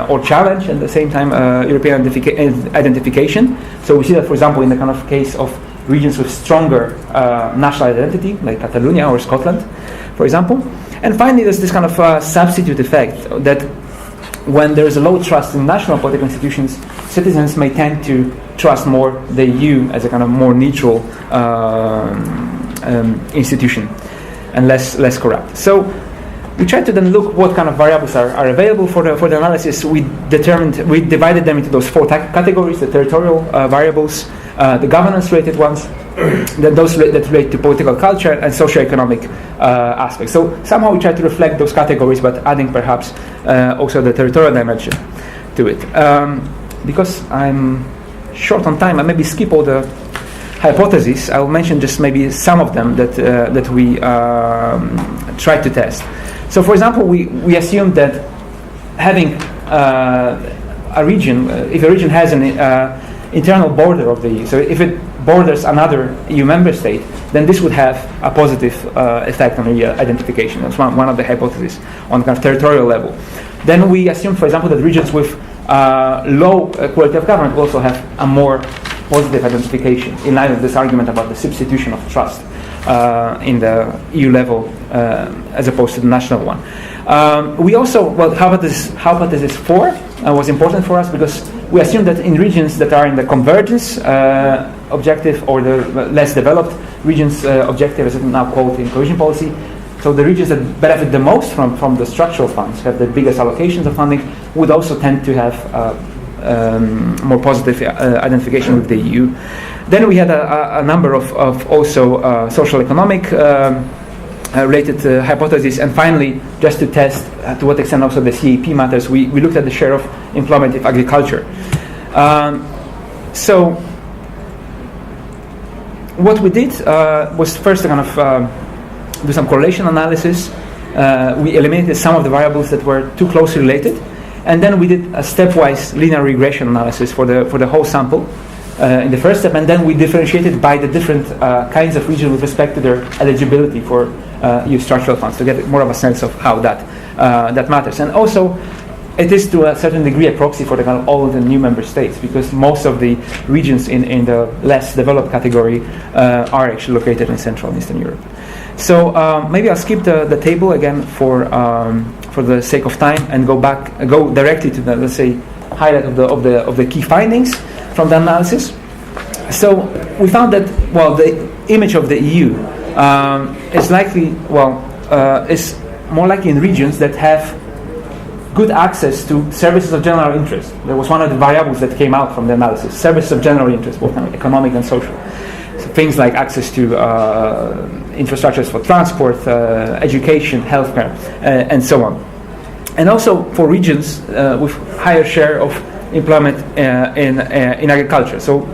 or challenge at the same time European identification. So we see that, for example, in the kind of case of regions with stronger national identity, like Catalonia or Scotland, for example. And finally, there's this kind of substitute effect that when there is a low trust in national political institutions, citizens may tend to trust more the EU as a kind of more neutral institution and less corrupt. So we tried to then look what kind of variables are available for the analysis. We divided them into those 4 categories: the territorial variables, the governance-related ones, those that relate to political culture, and socio-economic aspects. So somehow we tried to reflect those categories, but adding perhaps also the territorial dimension. to it. Because I'm short on time, I maybe skip all the hypotheses. I'll mention just maybe some of them that we tried to test. So, for example, we assumed that having a region, if a region has an internal border of the EU, so if it borders another EU member state, then this would have a positive effect on the identification. That's one of the hypotheses on kind of territorial level. Then we assumed, for example, that regions with low quality of government will also have a more positive identification, in line with this argument about the substitution of trust in the EU level as opposed to the national one. We also, well, hypothesis 4 was important for us because we assumed that in regions that are in the convergence objective or the less developed regions objective, as it's now called in cohesion policy, so the regions that benefit the most from the structural funds, have the biggest allocations of funding, would also tend to have more positive identification with the EU. Then we had a number of also social economic related hypotheses, and finally, just to test to what extent also the CAP matters, we looked at the share of employment in agriculture. So what we did was first to kind of do some correlation analysis. We eliminated some of the variables that were too closely related, and then we did a stepwise linear regression analysis for the whole sample in the first step, and then we differentiated by the different kinds of regions with respect to their eligibility for EU structural funds to get more of a sense of how that matters. And also, it is to a certain degree a proxy for the kind of all the new member states, because most of the regions in the less developed category are actually located in Central and Eastern Europe. So maybe I'll skip the table again for the sake of time and go directly to the, let's say, highlight of the key findings from the analysis. So we found that, well, the image of the EU is likely, is more likely in regions that have good access to services of general interest. That was one of the variables that came out from the analysis. Services of general interest, both economic and social. So things like access to infrastructures for transport, education, healthcare, and so on. And also for regions with higher share of employment in agriculture. So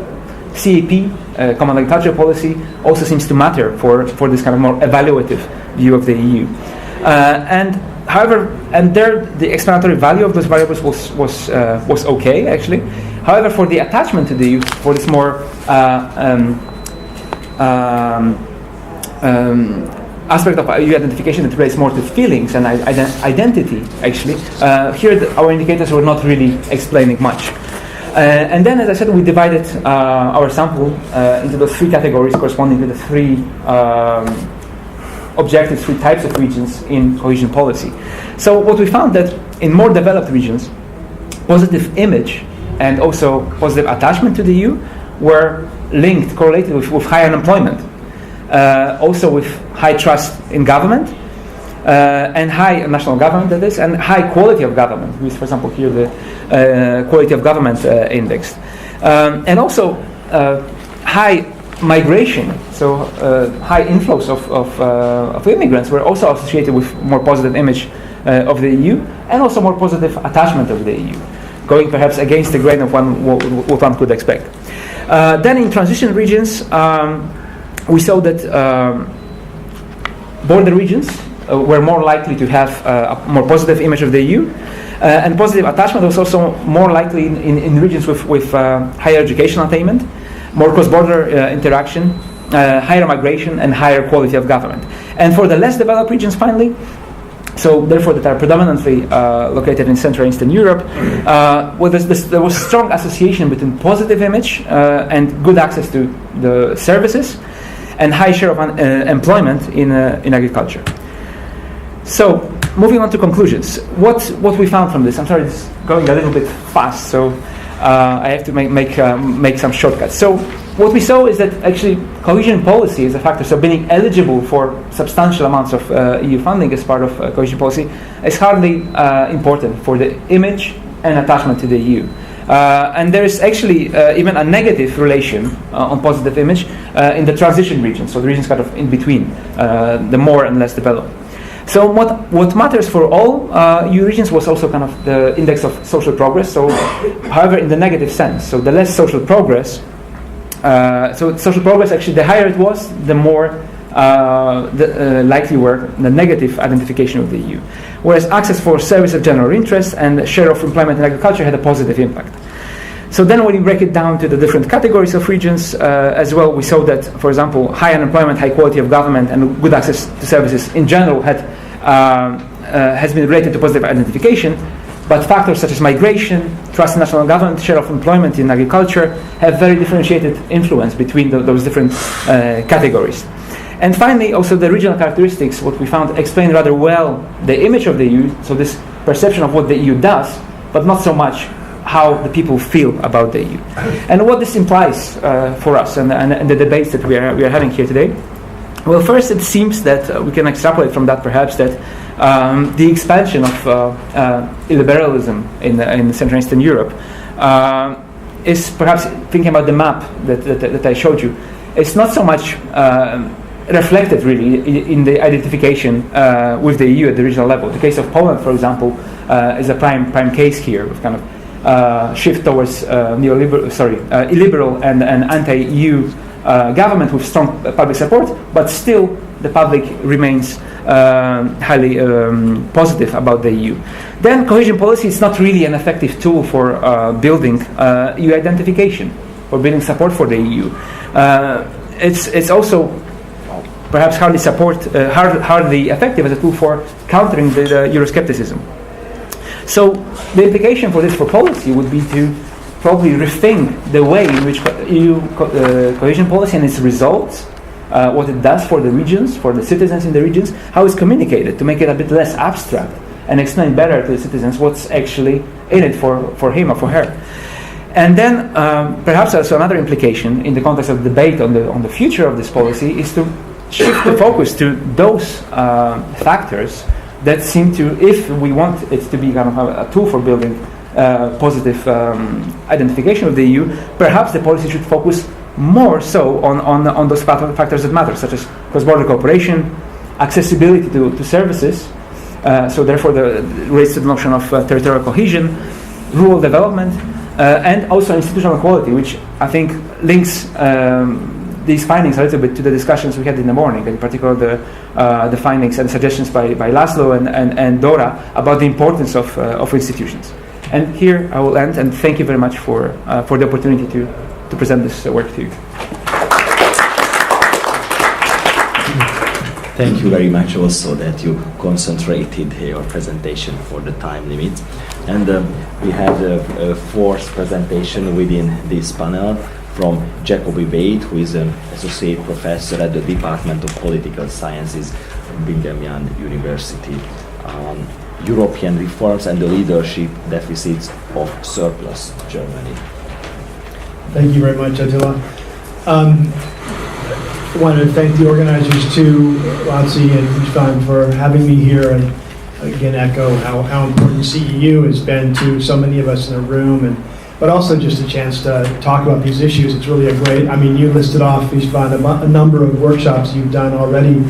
CAP, Common Agricultural Policy, also seems to matter for this kind of more evaluative view of the EU. However, there the explanatory value of those variables was okay, actually. However, for the attachment to the EU, for this more aspect of EU identification that relates more to feelings and identity, actually, here our indicators were not really explaining much. And then, as I said, we divided our sample into those three categories corresponding to the three objectives, three types of regions in cohesion policy. So what we found that in more developed regions, positive image and also positive attachment to the EU were linked, correlated with high unemployment, also with high trust in government, and high national government, that is, and high quality of government, with, for example, here the quality of government index, and also high migration, so high inflows of immigrants were also associated with more positive image of the EU, and also more positive attachment of the EU, going perhaps against the grain of what one could expect. Then in transition regions, we saw that border regions were more likely to have a more positive image of the EU, and positive attachment was also more likely in regions with higher educational attainment, more cross-border interaction, higher migration, and higher quality of government. And for the less developed regions, finally, so therefore that are predominantly located in Central and Eastern Europe, there was strong association between positive image and good access to the services, and high share of employment in agriculture. So, moving on to conclusions. What we found from this? I'm sorry, it's going a little bit fast, so I have to make some shortcuts. So, what we saw is that actually cohesion policy is a factor. So, being eligible for substantial amounts of EU funding as part of cohesion policy is hardly important for the image and attachment to the EU. And there is actually even a negative relation on positive image in the transition regions, so the regions kind of in between, the more and less developed. So what matters for all EU regions was also kind of the index of social progress. So, however, in the negative sense. So the less social progress. So social progress, actually, the higher it was, the more likely were the negative identification of the EU. Whereas access for service of general interest and share of employment in agriculture had a positive impact. So then when you break it down to the different categories of regions as well, we saw that, for example, high unemployment, high quality of government, and good access to services in general has been related to positive identification. But factors such as migration, trust in national government, share of employment in agriculture have very differentiated influence between those different categories. And finally, also the regional characteristics, what we found, explain rather well the image of the EU, so this perception of what the EU does, but not so much how the people feel about the EU. And what this implies for us and the debates that we are having here today. Well, first it seems that we can extrapolate from that perhaps that the expansion of illiberalism in Central and Eastern Europe is perhaps, thinking about the map that I showed you, it's not so much reflected really in the identification with the EU at the regional level. The case of Poland, for example, is a prime case here with kind of shift towards illiberal and anti-EU government with strong public support, but still the public remains highly positive about the EU. Then cohesion policy is not really an effective tool for building EU identification, or building support for the EU. It's also perhaps hardly effective as a tool for countering the Euroscepticism. So the implication for this for policy would be to probably rethink the way in which EU cohesion policy and its results, what it does for the regions, for the citizens in the regions, how it's communicated, to make it a bit less abstract and explain better to the citizens what's actually in it for him or for her. And then perhaps also another implication in the context of debate on the future of this policy is to shift the focus to those factors that seem to, if we want it to be kind of a tool for building positive identification of the EU, perhaps the policy should focus more so on those factors that matter, such as cross-border cooperation, accessibility to services, so therefore relates to the notion of territorial cohesion, rural development, and also institutional equality, which I think links these findings a little bit to the discussions we had in the morning, in particular the findings and suggestions by Laszlo and Dora about the importance of institutions. And here I will end, and thank you very much for the opportunity to present this work to you. Thank you very much also that you concentrated your presentation for the time limit. And we have a fourth presentation within this panel from JACOBY, who is an associate professor at the Department of Political Sciences, Brigham University. European reforms and the leadership deficits of surplus Germany. Thank you very much, Attila. I wanted to thank the organizers too, Lazzi and Fulton, for having me here, and again echo how important CEU has been to so many of us in the room, but also just a chance to talk about these issues. It's really you listed off, Istvan, a number of workshops you've done already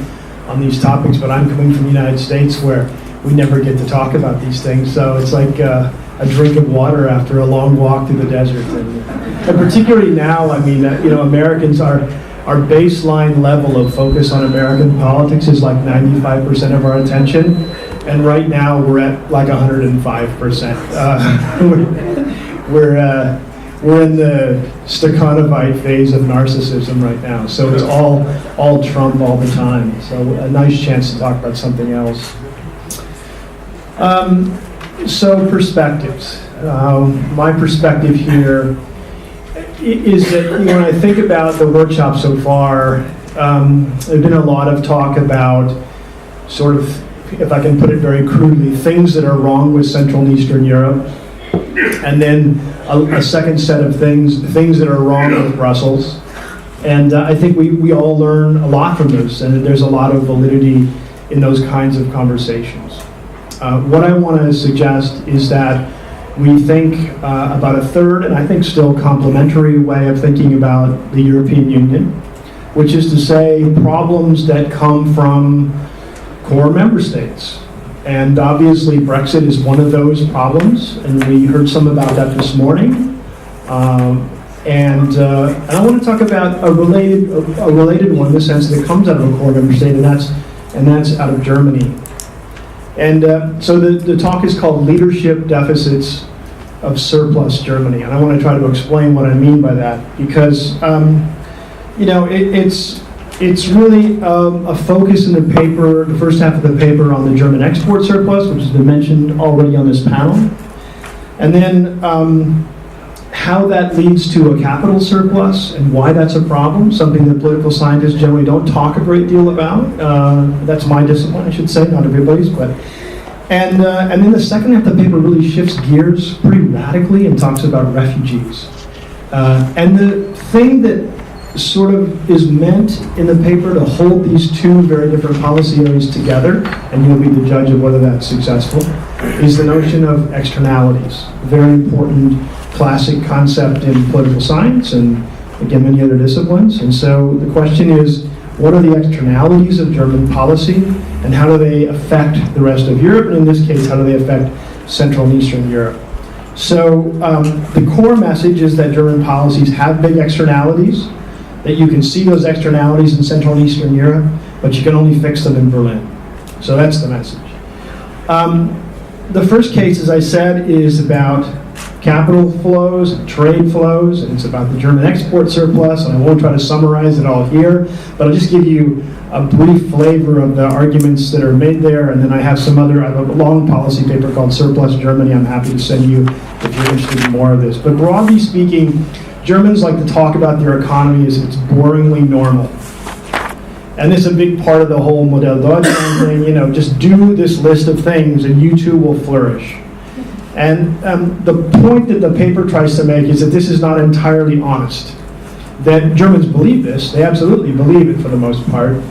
on these topics, but I'm coming from the United States where we never get to talk about these things, so it's like a drink of water after a long walk through the desert. And particularly now, Americans our baseline level of focus on American politics is like 95% of our attention, and right now we're at like 105%. We're in the staccanovite phase of narcissism right now, so it's all Trump all the time. So a nice chance to talk about something else. So perspectives. My perspective here is that when I think about the workshop so far, there's been a lot of talk about sort of, if I can put it very crudely, things that are wrong with Central and Eastern Europe, and then a second set of things that are wrong with Brussels. And I think we all learn a lot from this, and there's a lot of validity in those kinds of conversations. What I want to suggest is that we think about a third, and I think still complementary way of thinking about the European Union, which is to say problems that come from core member states. And obviously Brexit is one of those problems, and we heard some about that this morning. And I want to talk about a related one in the sense that it comes out of a core member state, and that's out of Germany. And so the talk is called Leadership Deficits of Surplus Germany, and I want to try to explain what I mean by that, because you know, it's really a focus in the paper, the first half of the paper, on the German export surplus, which has been mentioned already on this panel, and then how that leads to a capital surplus and why that's a problem, something that political scientists generally don't talk a great deal about. That's my discipline, I should say, not everybody's, but. And then the second half of the paper really shifts gears pretty radically and talks about refugees. And the thing that sort of is meant in the paper to hold these two very different policy areas together, and you'll be the judge of whether that's successful, is the notion of externalities. A very important classic concept in political science and, again, many other disciplines. And so the question is, what are the externalities of German policy, and how do they affect the rest of Europe? And in this case, how do they affect Central and Eastern Europe? So the core message is that German policies have big externalities, that you can see those externalities in Central and Eastern Europe, but you can only fix them in Berlin. So that's the message. The first case, as I said, is about capital flows, trade flows, and it's about the German export surplus, and I won't try to summarize it all here, but I'll just give you a brief flavor of the arguments that are made there, and then I have a long policy paper called Surplus Germany I'm happy to send you if you're interested in more of this. But broadly speaking, Germans like to talk about their economy as it's boringly normal. And this is a big part of the whole Modell Deutschland thing, you know, just do this list of things and you too will flourish. And the point that the paper tries to make is that this is not entirely honest. That Germans believe this, they absolutely believe it for the most part.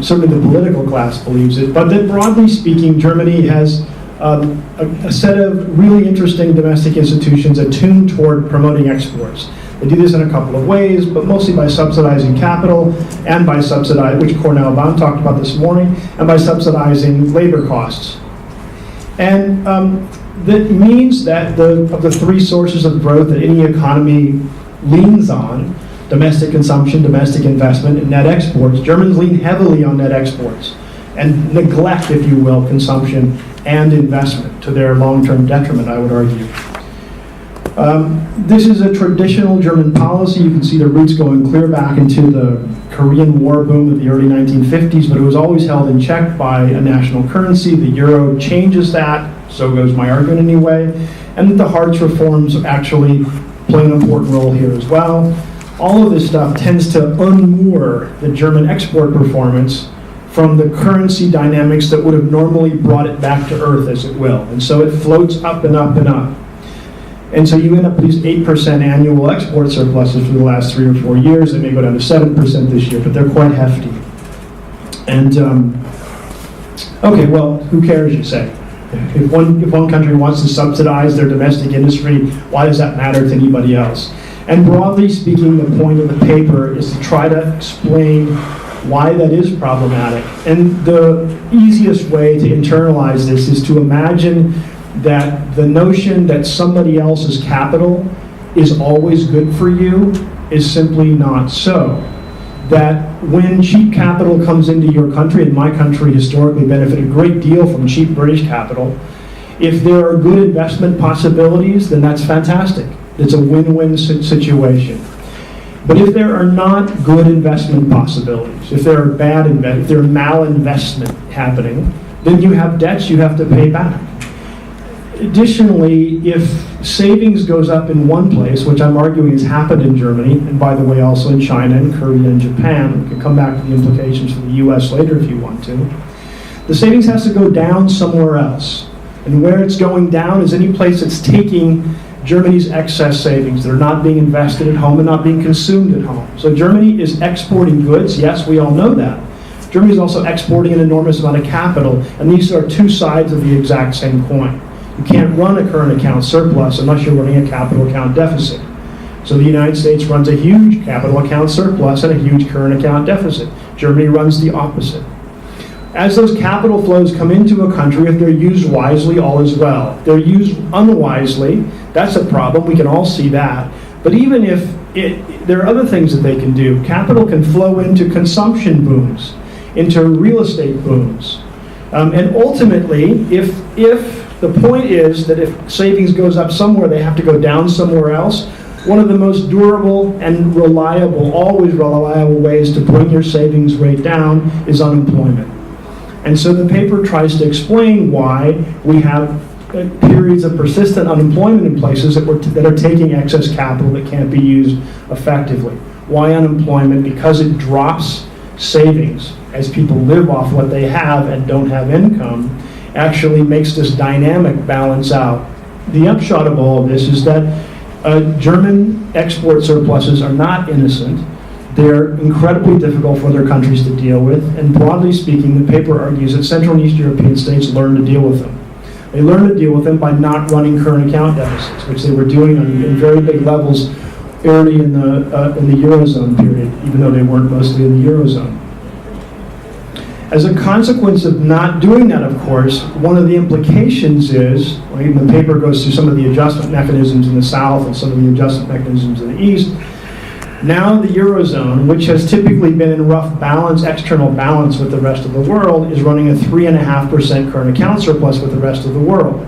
Certainly the political class believes it, but that broadly speaking, Germany has a set of really interesting domestic institutions attuned toward promoting exports. They do this in a couple of ways, but mostly by subsidizing capital and by which Cornel Baum talked about this morning, and by subsidizing labor costs. And that means that of the three sources of growth that any economy leans on, domestic consumption, domestic investment, and net exports, Germans lean heavily on net exports and neglect, if you will, consumption and investment to their long-term detriment, I would argue. This is a traditional German policy. You can see the roots going clear back into the Korean War boom of the early 1950s, but it was always held in check by a national currency. The euro changes that, so goes my argument anyway, and that the Hartz reforms actually play an important role here as well. All of this stuff tends to unmoor the German export performance from the currency dynamics that would have normally brought it back to earth, as it will. And so it floats up and up and up. And so you end up with these 8% annual export surpluses for the last 3 or 4 years. They may go down to 7% this year, but they're quite hefty. And, okay, well, who cares, you say? If one country wants to subsidize their domestic industry, why does that matter to anybody else? And broadly speaking, the point of the paper is to try to explain why that is problematic. And the easiest way to internalize this is to imagine that the notion that somebody else's capital is always good for you is simply not so. That when cheap capital comes into your country, and my country historically benefited a great deal from cheap British capital, if there are good investment possibilities, then that's fantastic. It's a win-win situation. But if there are not good investment possibilities, if there are if there are malinvestment happening, then you have debts you have to pay back. Additionally, if savings goes up in one place, which I'm arguing has happened in Germany, and by the way also in China and Korea and Japan, we can come back to the implications for the US later if you want to, the savings has to go down somewhere else. And where it's going down is any place that's taking Germany's excess savings that are not being invested at home and not being consumed at home. So Germany is exporting goods, yes, we all know that. Germany is also exporting an enormous amount of capital, and these are two sides of the exact same coin. You can't run a current account surplus unless you're running a capital account deficit. So the United States runs a huge capital account surplus and a huge current account deficit. Germany runs the opposite. As those capital flows come into a country, if they're used wisely, all is well. If they're used unwisely, that's a problem. We can all see that. But even if there are other things that they can do. Capital can flow into consumption booms, into real estate booms. And ultimately, if the point is that if savings goes up somewhere, they have to go down somewhere else, one of the most durable and reliable, always reliable ways to bring your savings rate down is unemployment. And so the paper tries to explain why we have periods of persistent unemployment in places that are taking excess capital that can't be used effectively. Why unemployment? Because it drops savings as people live off what they have and don't have income, actually makes this dynamic balance out. The upshot of all of this is that German export surpluses are not innocent. They're incredibly difficult for other countries to deal with, and broadly speaking, the paper argues that Central and East European states learn to deal with them. They learn to deal with them by not running current account deficits, which they were doing in very big levels early in the Eurozone period, even though they weren't mostly in the Eurozone. As a consequence of not doing that, of course, one of the implications is, the paper goes through some of the adjustment mechanisms in the South and some of the adjustment mechanisms in the East. Now the Eurozone, which has typically been in rough balance, external balance with the rest of the world, is running a 3.5% current account surplus with the rest of the world.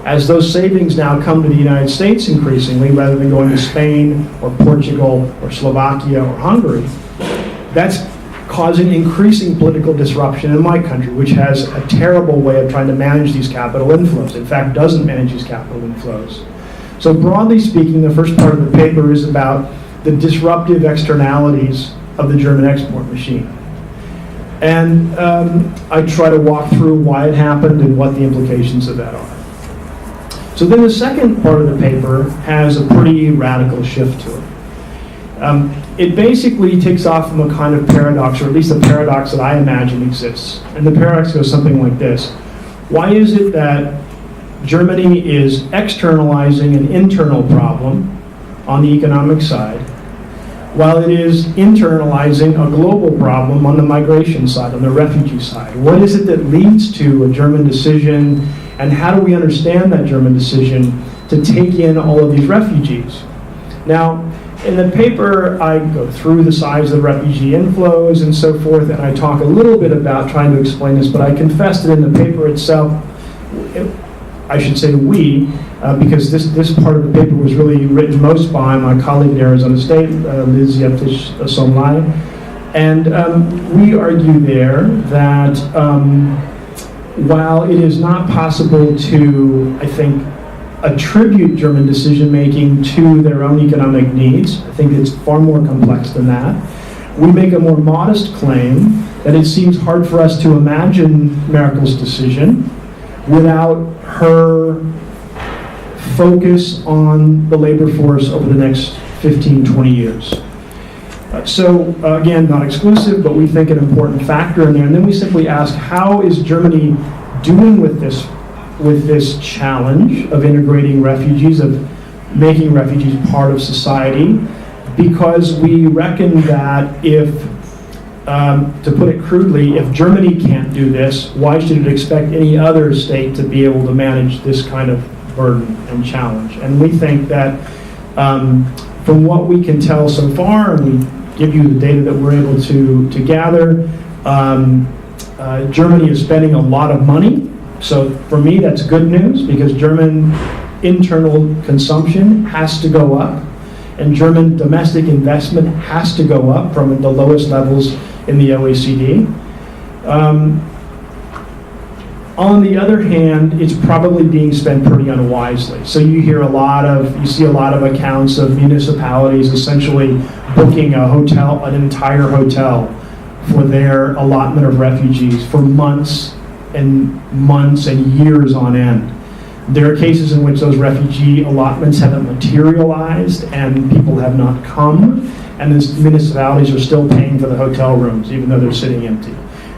As those savings now come to the United States increasingly, rather than going to Spain or Portugal or Slovakia or Hungary, that's causing increasing political disruption in my country, which has a terrible way of trying to manage these capital inflows. In fact, doesn't manage these capital inflows. So broadly speaking, the first part of the paper is about the disruptive externalities of the German export machine. And I try to walk through why it happened and what the implications of that are. So then the second part of the paper has a pretty radical shift to it. It basically takes off from a kind of paradox, or at least a paradox that I imagine exists. And the paradox goes something like this. Why is it that Germany is externalizing an internal problem on the economic side, while it is internalizing a global problem on the migration side, on the refugee side? What is it that leads to a German decision, and how do we understand that German decision to take in all of these refugees? Now, in the paper, I go through the size of the refugee inflows and so forth, and I talk a little bit about trying to explain this, but I confess that in the paper itself, I should say we, because this part of the paper was really written most by my colleague at Arizona State, Liz Yeptish-Somlai, and we argue there that while it is not possible to, I think, attribute German decision-making to their own economic needs, I think it's far more complex than that, we make a more modest claim that it seems hard for us to imagine Merkel's decision without her focus on the labor force over the next 15, 20 years. So again, not exclusive, but we think an important factor in there. And then we simply ask, how is Germany doing with this challenge of integrating refugees, of making refugees part of society? Because we reckon that if, to put it crudely, if Germany can't do this, why should it expect any other state to be able to manage this kind of burden and challenge? And we think that from what we can tell so far, and we give you the data that we're able to gather, Germany is spending a lot of money. So for me, that's good news, because German internal consumption has to go up, and German domestic investment has to go up from the lowest levels in the OECD. On the other hand, it's probably being spent pretty unwisely. So you see a lot of accounts of municipalities essentially booking a hotel, an entire hotel, for their allotment of refugees for months and years on end. There are cases in which those refugee allotments haven't materialized and people have not come, and the municipalities are still paying for the hotel rooms even though they're sitting empty.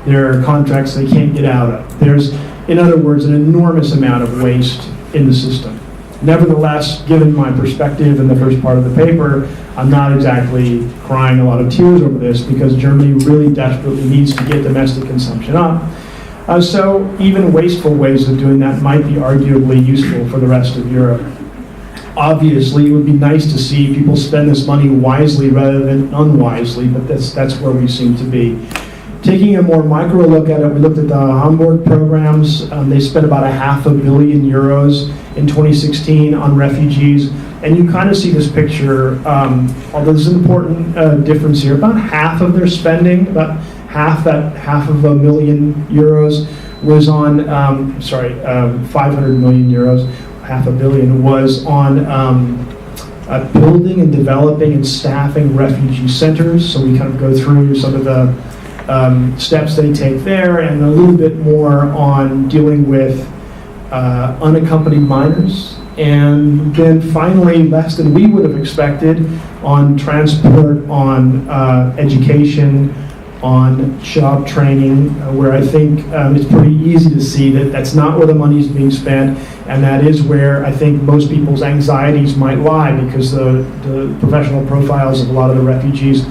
There are contracts they can't get out of. There's, in other words, an enormous amount of waste in the system. Nevertheless, given my perspective in the first part of the paper, I'm not exactly crying a lot of tears over this, because Germany really desperately needs to get domestic consumption up. So even wasteful ways of doing that might be arguably useful for the rest of Europe. Obviously, it would be nice to see people spend this money wisely rather than unwisely, but that's where we seem to be. Taking a more micro look at it, we looked at the Hamburg programs. They spent about €500 million in 2016 on refugees. And you kind of see this picture, although there's an important difference here. About half of their spending, about €500 million was on, 500 million euros, €500 million was on building and developing and staffing refugee centers. So we kind of go through some of the steps they take there, and a little bit more on dealing with unaccompanied minors. And then finally, less than we would have expected, on transport, on education, on job training, where I think it's pretty easy to see that that's not where the money is being spent, and that is where I think most people's anxieties might lie, because the professional profiles of a lot of the refugees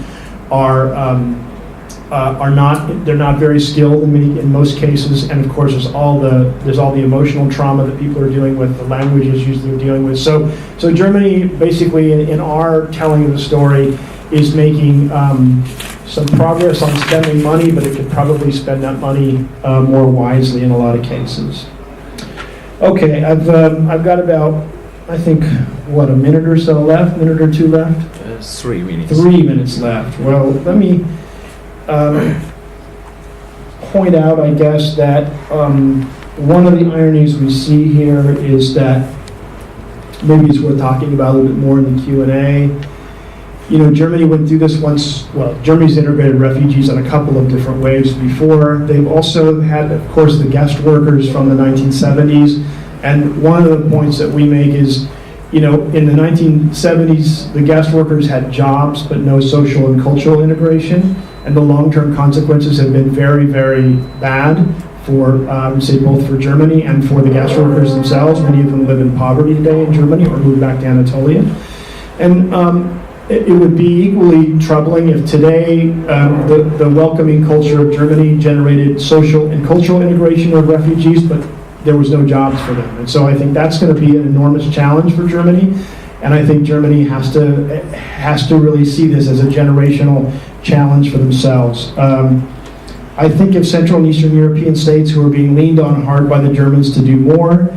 are not very skilled in most cases, and of course there's all the emotional trauma that people are dealing with, the language issues they're dealing with. So Germany, basically, in our telling of the story, is making some progress on spending money, but it could probably spend that money more wisely in a lot of cases. Okay, I've got about, I think, a minute or so left, minute or two left? 3 minutes. 3 minutes left. Well, let me point out, I guess, that one of the ironies we see here is that maybe it's worth talking about a little bit more in the Q&A. You know, Germany went through this once. Well, Germany's integrated refugees in a couple of different ways before. They've also had, of course, the guest workers from the 1970s. And one of the points that we make is, you know, in the 1970s, the guest workers had jobs but no social and cultural integration. And the long-term consequences have been very, very bad for, say, both for Germany and for the guest workers themselves. Many of them live in poverty today in Germany or moved back to Anatolia. And it would be equally troubling if today the welcoming culture of Germany generated social and cultural integration of refugees, but there was no jobs for them. And so I think that's going to be an enormous challenge for Germany. And I think Germany has to really see this as a generational challenge for themselves. I think if Central and Eastern European states who are being leaned on hard by the Germans to do more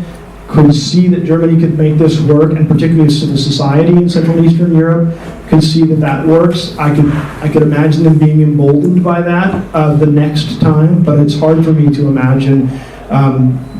could see that Germany could make this work, and particularly civil society in Central and Eastern Europe could see that that works, I could imagine them being emboldened by that the next time, but it's hard for me to imagine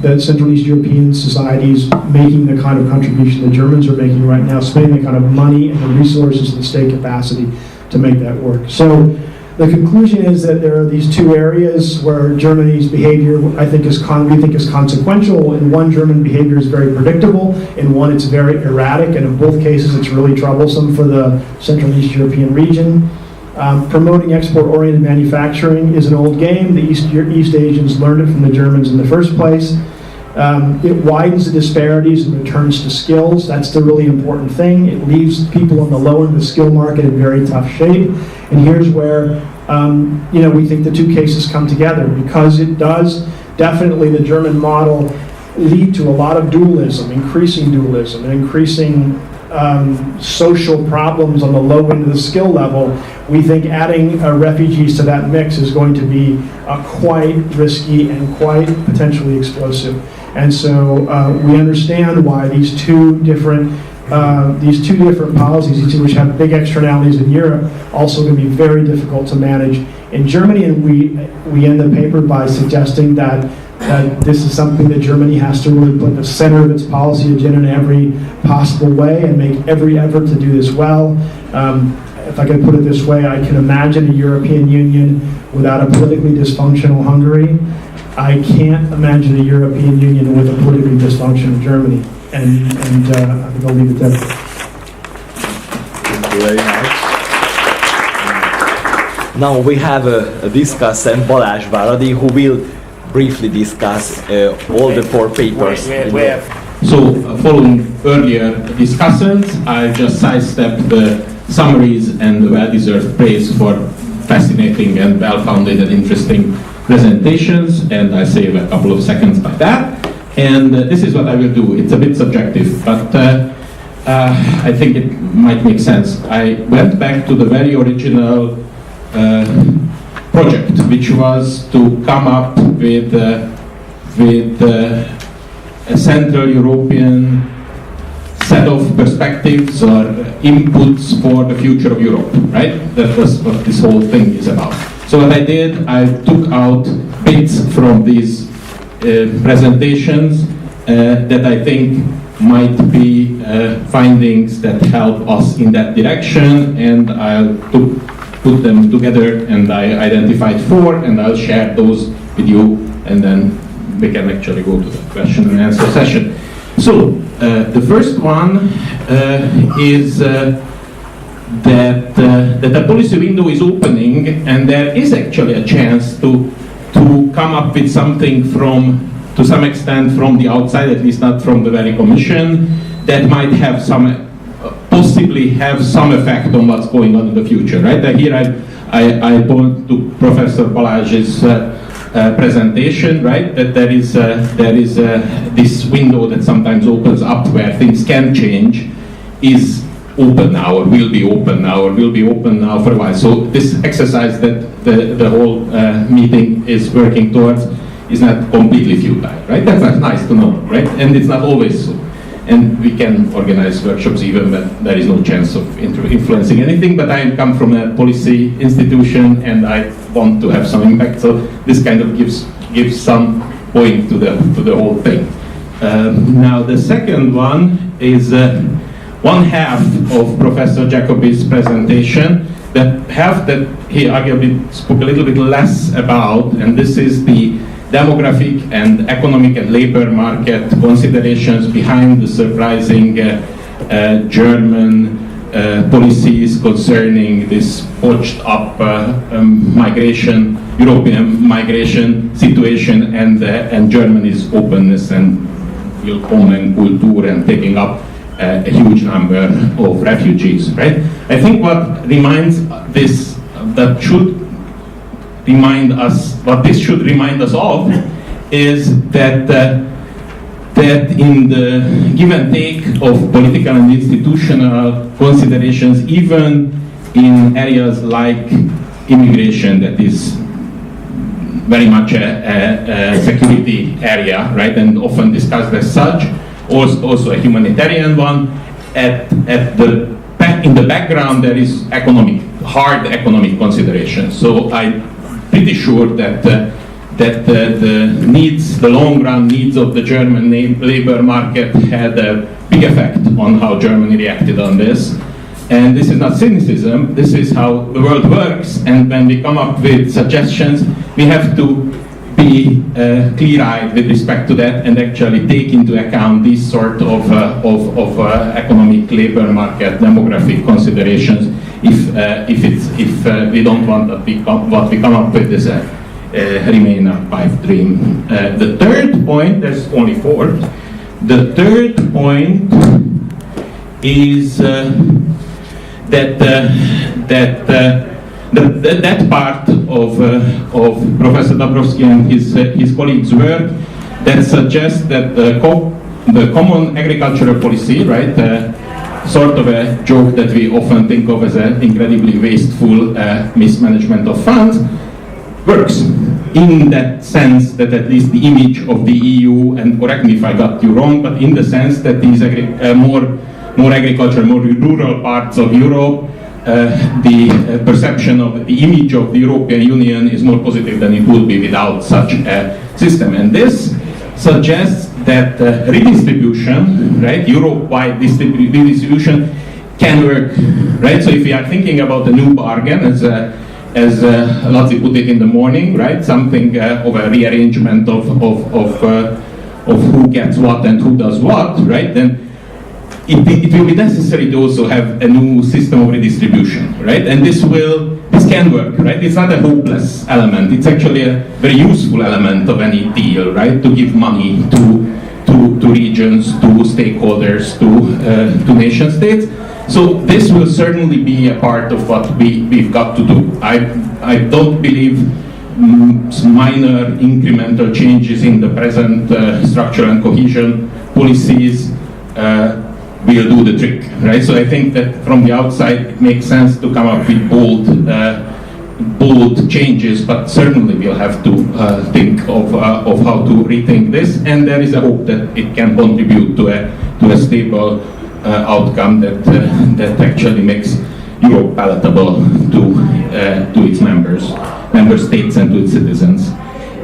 that Central and East European societies making the kind of contribution the Germans are making right now, spending the kind of money and the resources and the state capacity to make that work. So the conclusion is that there are these two areas where Germany's behavior, I think, we think is consequential. In one, German behavior is very predictable. In one, it's very erratic. And in both cases, it's really troublesome for the Central and East European region. Promoting export-oriented manufacturing is an old game. The East Asians learned it from the Germans in the first place. It widens the disparities and returns to skills. That's the really important thing. It leaves people on the low end of the skill market in very tough shape. And here's where we think the two cases come together, because it does definitely, the German model, lead to a lot of dualism, and increasing social problems on the low end of the skill level. We think adding refugees to that mix is going to be quite risky and quite potentially explosive. And so we understand why these two different policies, each of which have big externalities in Europe, also going to be very difficult to manage in Germany. And we end the paper by suggesting that this is something that Germany has to really put at the center of its policy agenda in every possible way and make every effort to do this well. If I can put it this way, I can imagine a European Union without a politically dysfunctional Hungary. I can't imagine a European Union with a politically dysfunctional Germany. And I think I'll leave it there. Thank you very much. Now we have a discussant, Balázs, who will briefly discuss all the 4 papers. So, following earlier discussions, I just sidestepped the summaries and the well-deserved praise for fascinating and well-founded and interesting presentations, and I save a couple of seconds by that. And this is what I will do. It's a bit subjective, but I think it might make sense. I went back to the very original project, which was to come up with a Central European set of perspectives or inputs for the future of Europe, right? That was what this whole thing is about. So what I did, I took out bits from these presentations that I think might be findings that help us in that direction, and I'll put them together, and I identified 4, and I'll share those with you, and then we can actually go to the question and answer session. So the first one is that the policy window is opening, and there is actually a chance to come up with something to some extent from the outside, at least not from the very Commission, that might have possibly have some effect on what's going on in the future, right? Here I point to Professor Balázs's presentation, right? That there is this window that sometimes opens up where things can change, is open now, or will be open now, or will be open now for a while. So this exercise that the whole meeting is working towards is not completely futile, right? That's nice to know, right? And it's not always so. And we can organize workshops even when there is no chance of influencing anything, but I come from a policy institution and I want to have some impact, so this kind of gives some point to the whole thing. Now the second one is one half of Professor JACOBY's presentation, the half that he arguably spoke a little bit less about, and this is the demographic and economic and labor market considerations behind the surprising German policies concerning this botched up European migration situation, and Germany's openness and willkommen Kultur and taking up a huge number of refugees, right? I think what reminds this, that should remind us, what this should remind us of, is that that in the give and take of political and institutional considerations, even in areas like immigration, that is very much a security area, right, and often discussed as such, also a humanitarian one, in the background there is hard economic considerations. So I'm pretty sure that the long-run needs of the German labor market had a big effect on how Germany reacted on this. And this is not cynicism, this is how the world works, and when we come up with suggestions, we have to be clear-eyed with respect to that and actually take into account these sort of economic, labor market, demographic considerations if we don't want that what we come up with is remain a pipe dream. The third point, there's only 4. The third point is that part of Professor Dobrowski and his colleagues' work that suggests that the common agricultural policy, right, sort of a joke that we often think of as an incredibly wasteful mismanagement of funds, works in that sense that at least the image of the EU, and correct me if I got you wrong, but in the sense that these more agricultural, more rural parts of Europe, the perception of the image of the European Union is more positive than it would be without such a system. And this suggests that redistribution, right, Europe-wide redistribution can work, right? So if we are thinking about a new bargain, as Laci put it in the morning, right, something of a rearrangement of who gets what and who does what, right, then it will be necessary to also have a new system of redistribution, right? And this can work, right? It's not a hopeless element. It's actually a very useful element of any deal, right? To give money to regions, to stakeholders, to nation states. So this will certainly be a part of what we've got to do. I don't believe some minor incremental changes in the present structural and cohesion policies will do the trick, right? So I think that from the outside it makes sense to come up with bold changes, but certainly we'll have to think of how to rethink this, and there is a hope that it can contribute to a stable outcome that actually makes Europe palatable to its member states and to its citizens.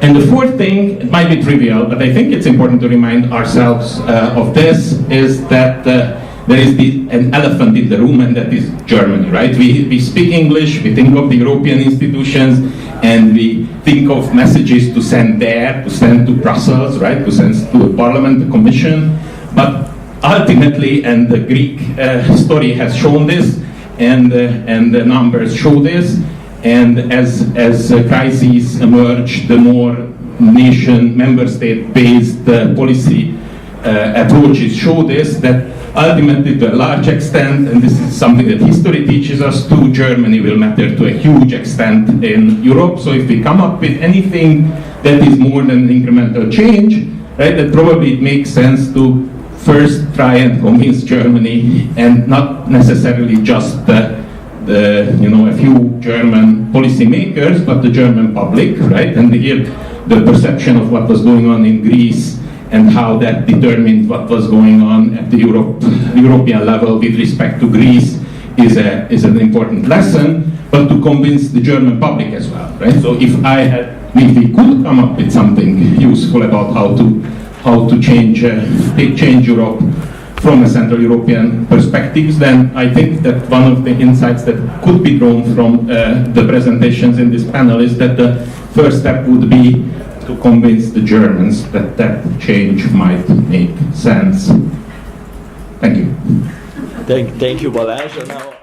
And the fourth thing, it might be trivial, but I think it's important to remind ourselves of this, is that there is an elephant in the room, and that is Germany, right? We speak English, we think of the European institutions, and we think of messages to send there, to send to Brussels, right? To send to the Parliament, the Commission. But ultimately, and the Greek story has shown this, and the numbers show this, and as crises emerge, the more member state-based policy approaches show this, that ultimately to a large extent, and this is something that history teaches us too, Germany will matter to a huge extent in Europe. So if we come up with anything that is more than an incremental change, right, that probably it makes sense to first try and convince Germany, and not necessarily just a few German policymakers, but the German public, right? And here the perception of what was going on in Greece and how that determined what was going on at the European level with respect to Greece is an important lesson, but to convince the German public as well, right? So if we could come up with something useful about how to change Europe from a Central European perspective, then I think that one of the insights that could be drawn from the presentations in this panel is that the first step would be to convince the Germans that that change might make sense. Thank you. Thank you, Balázs.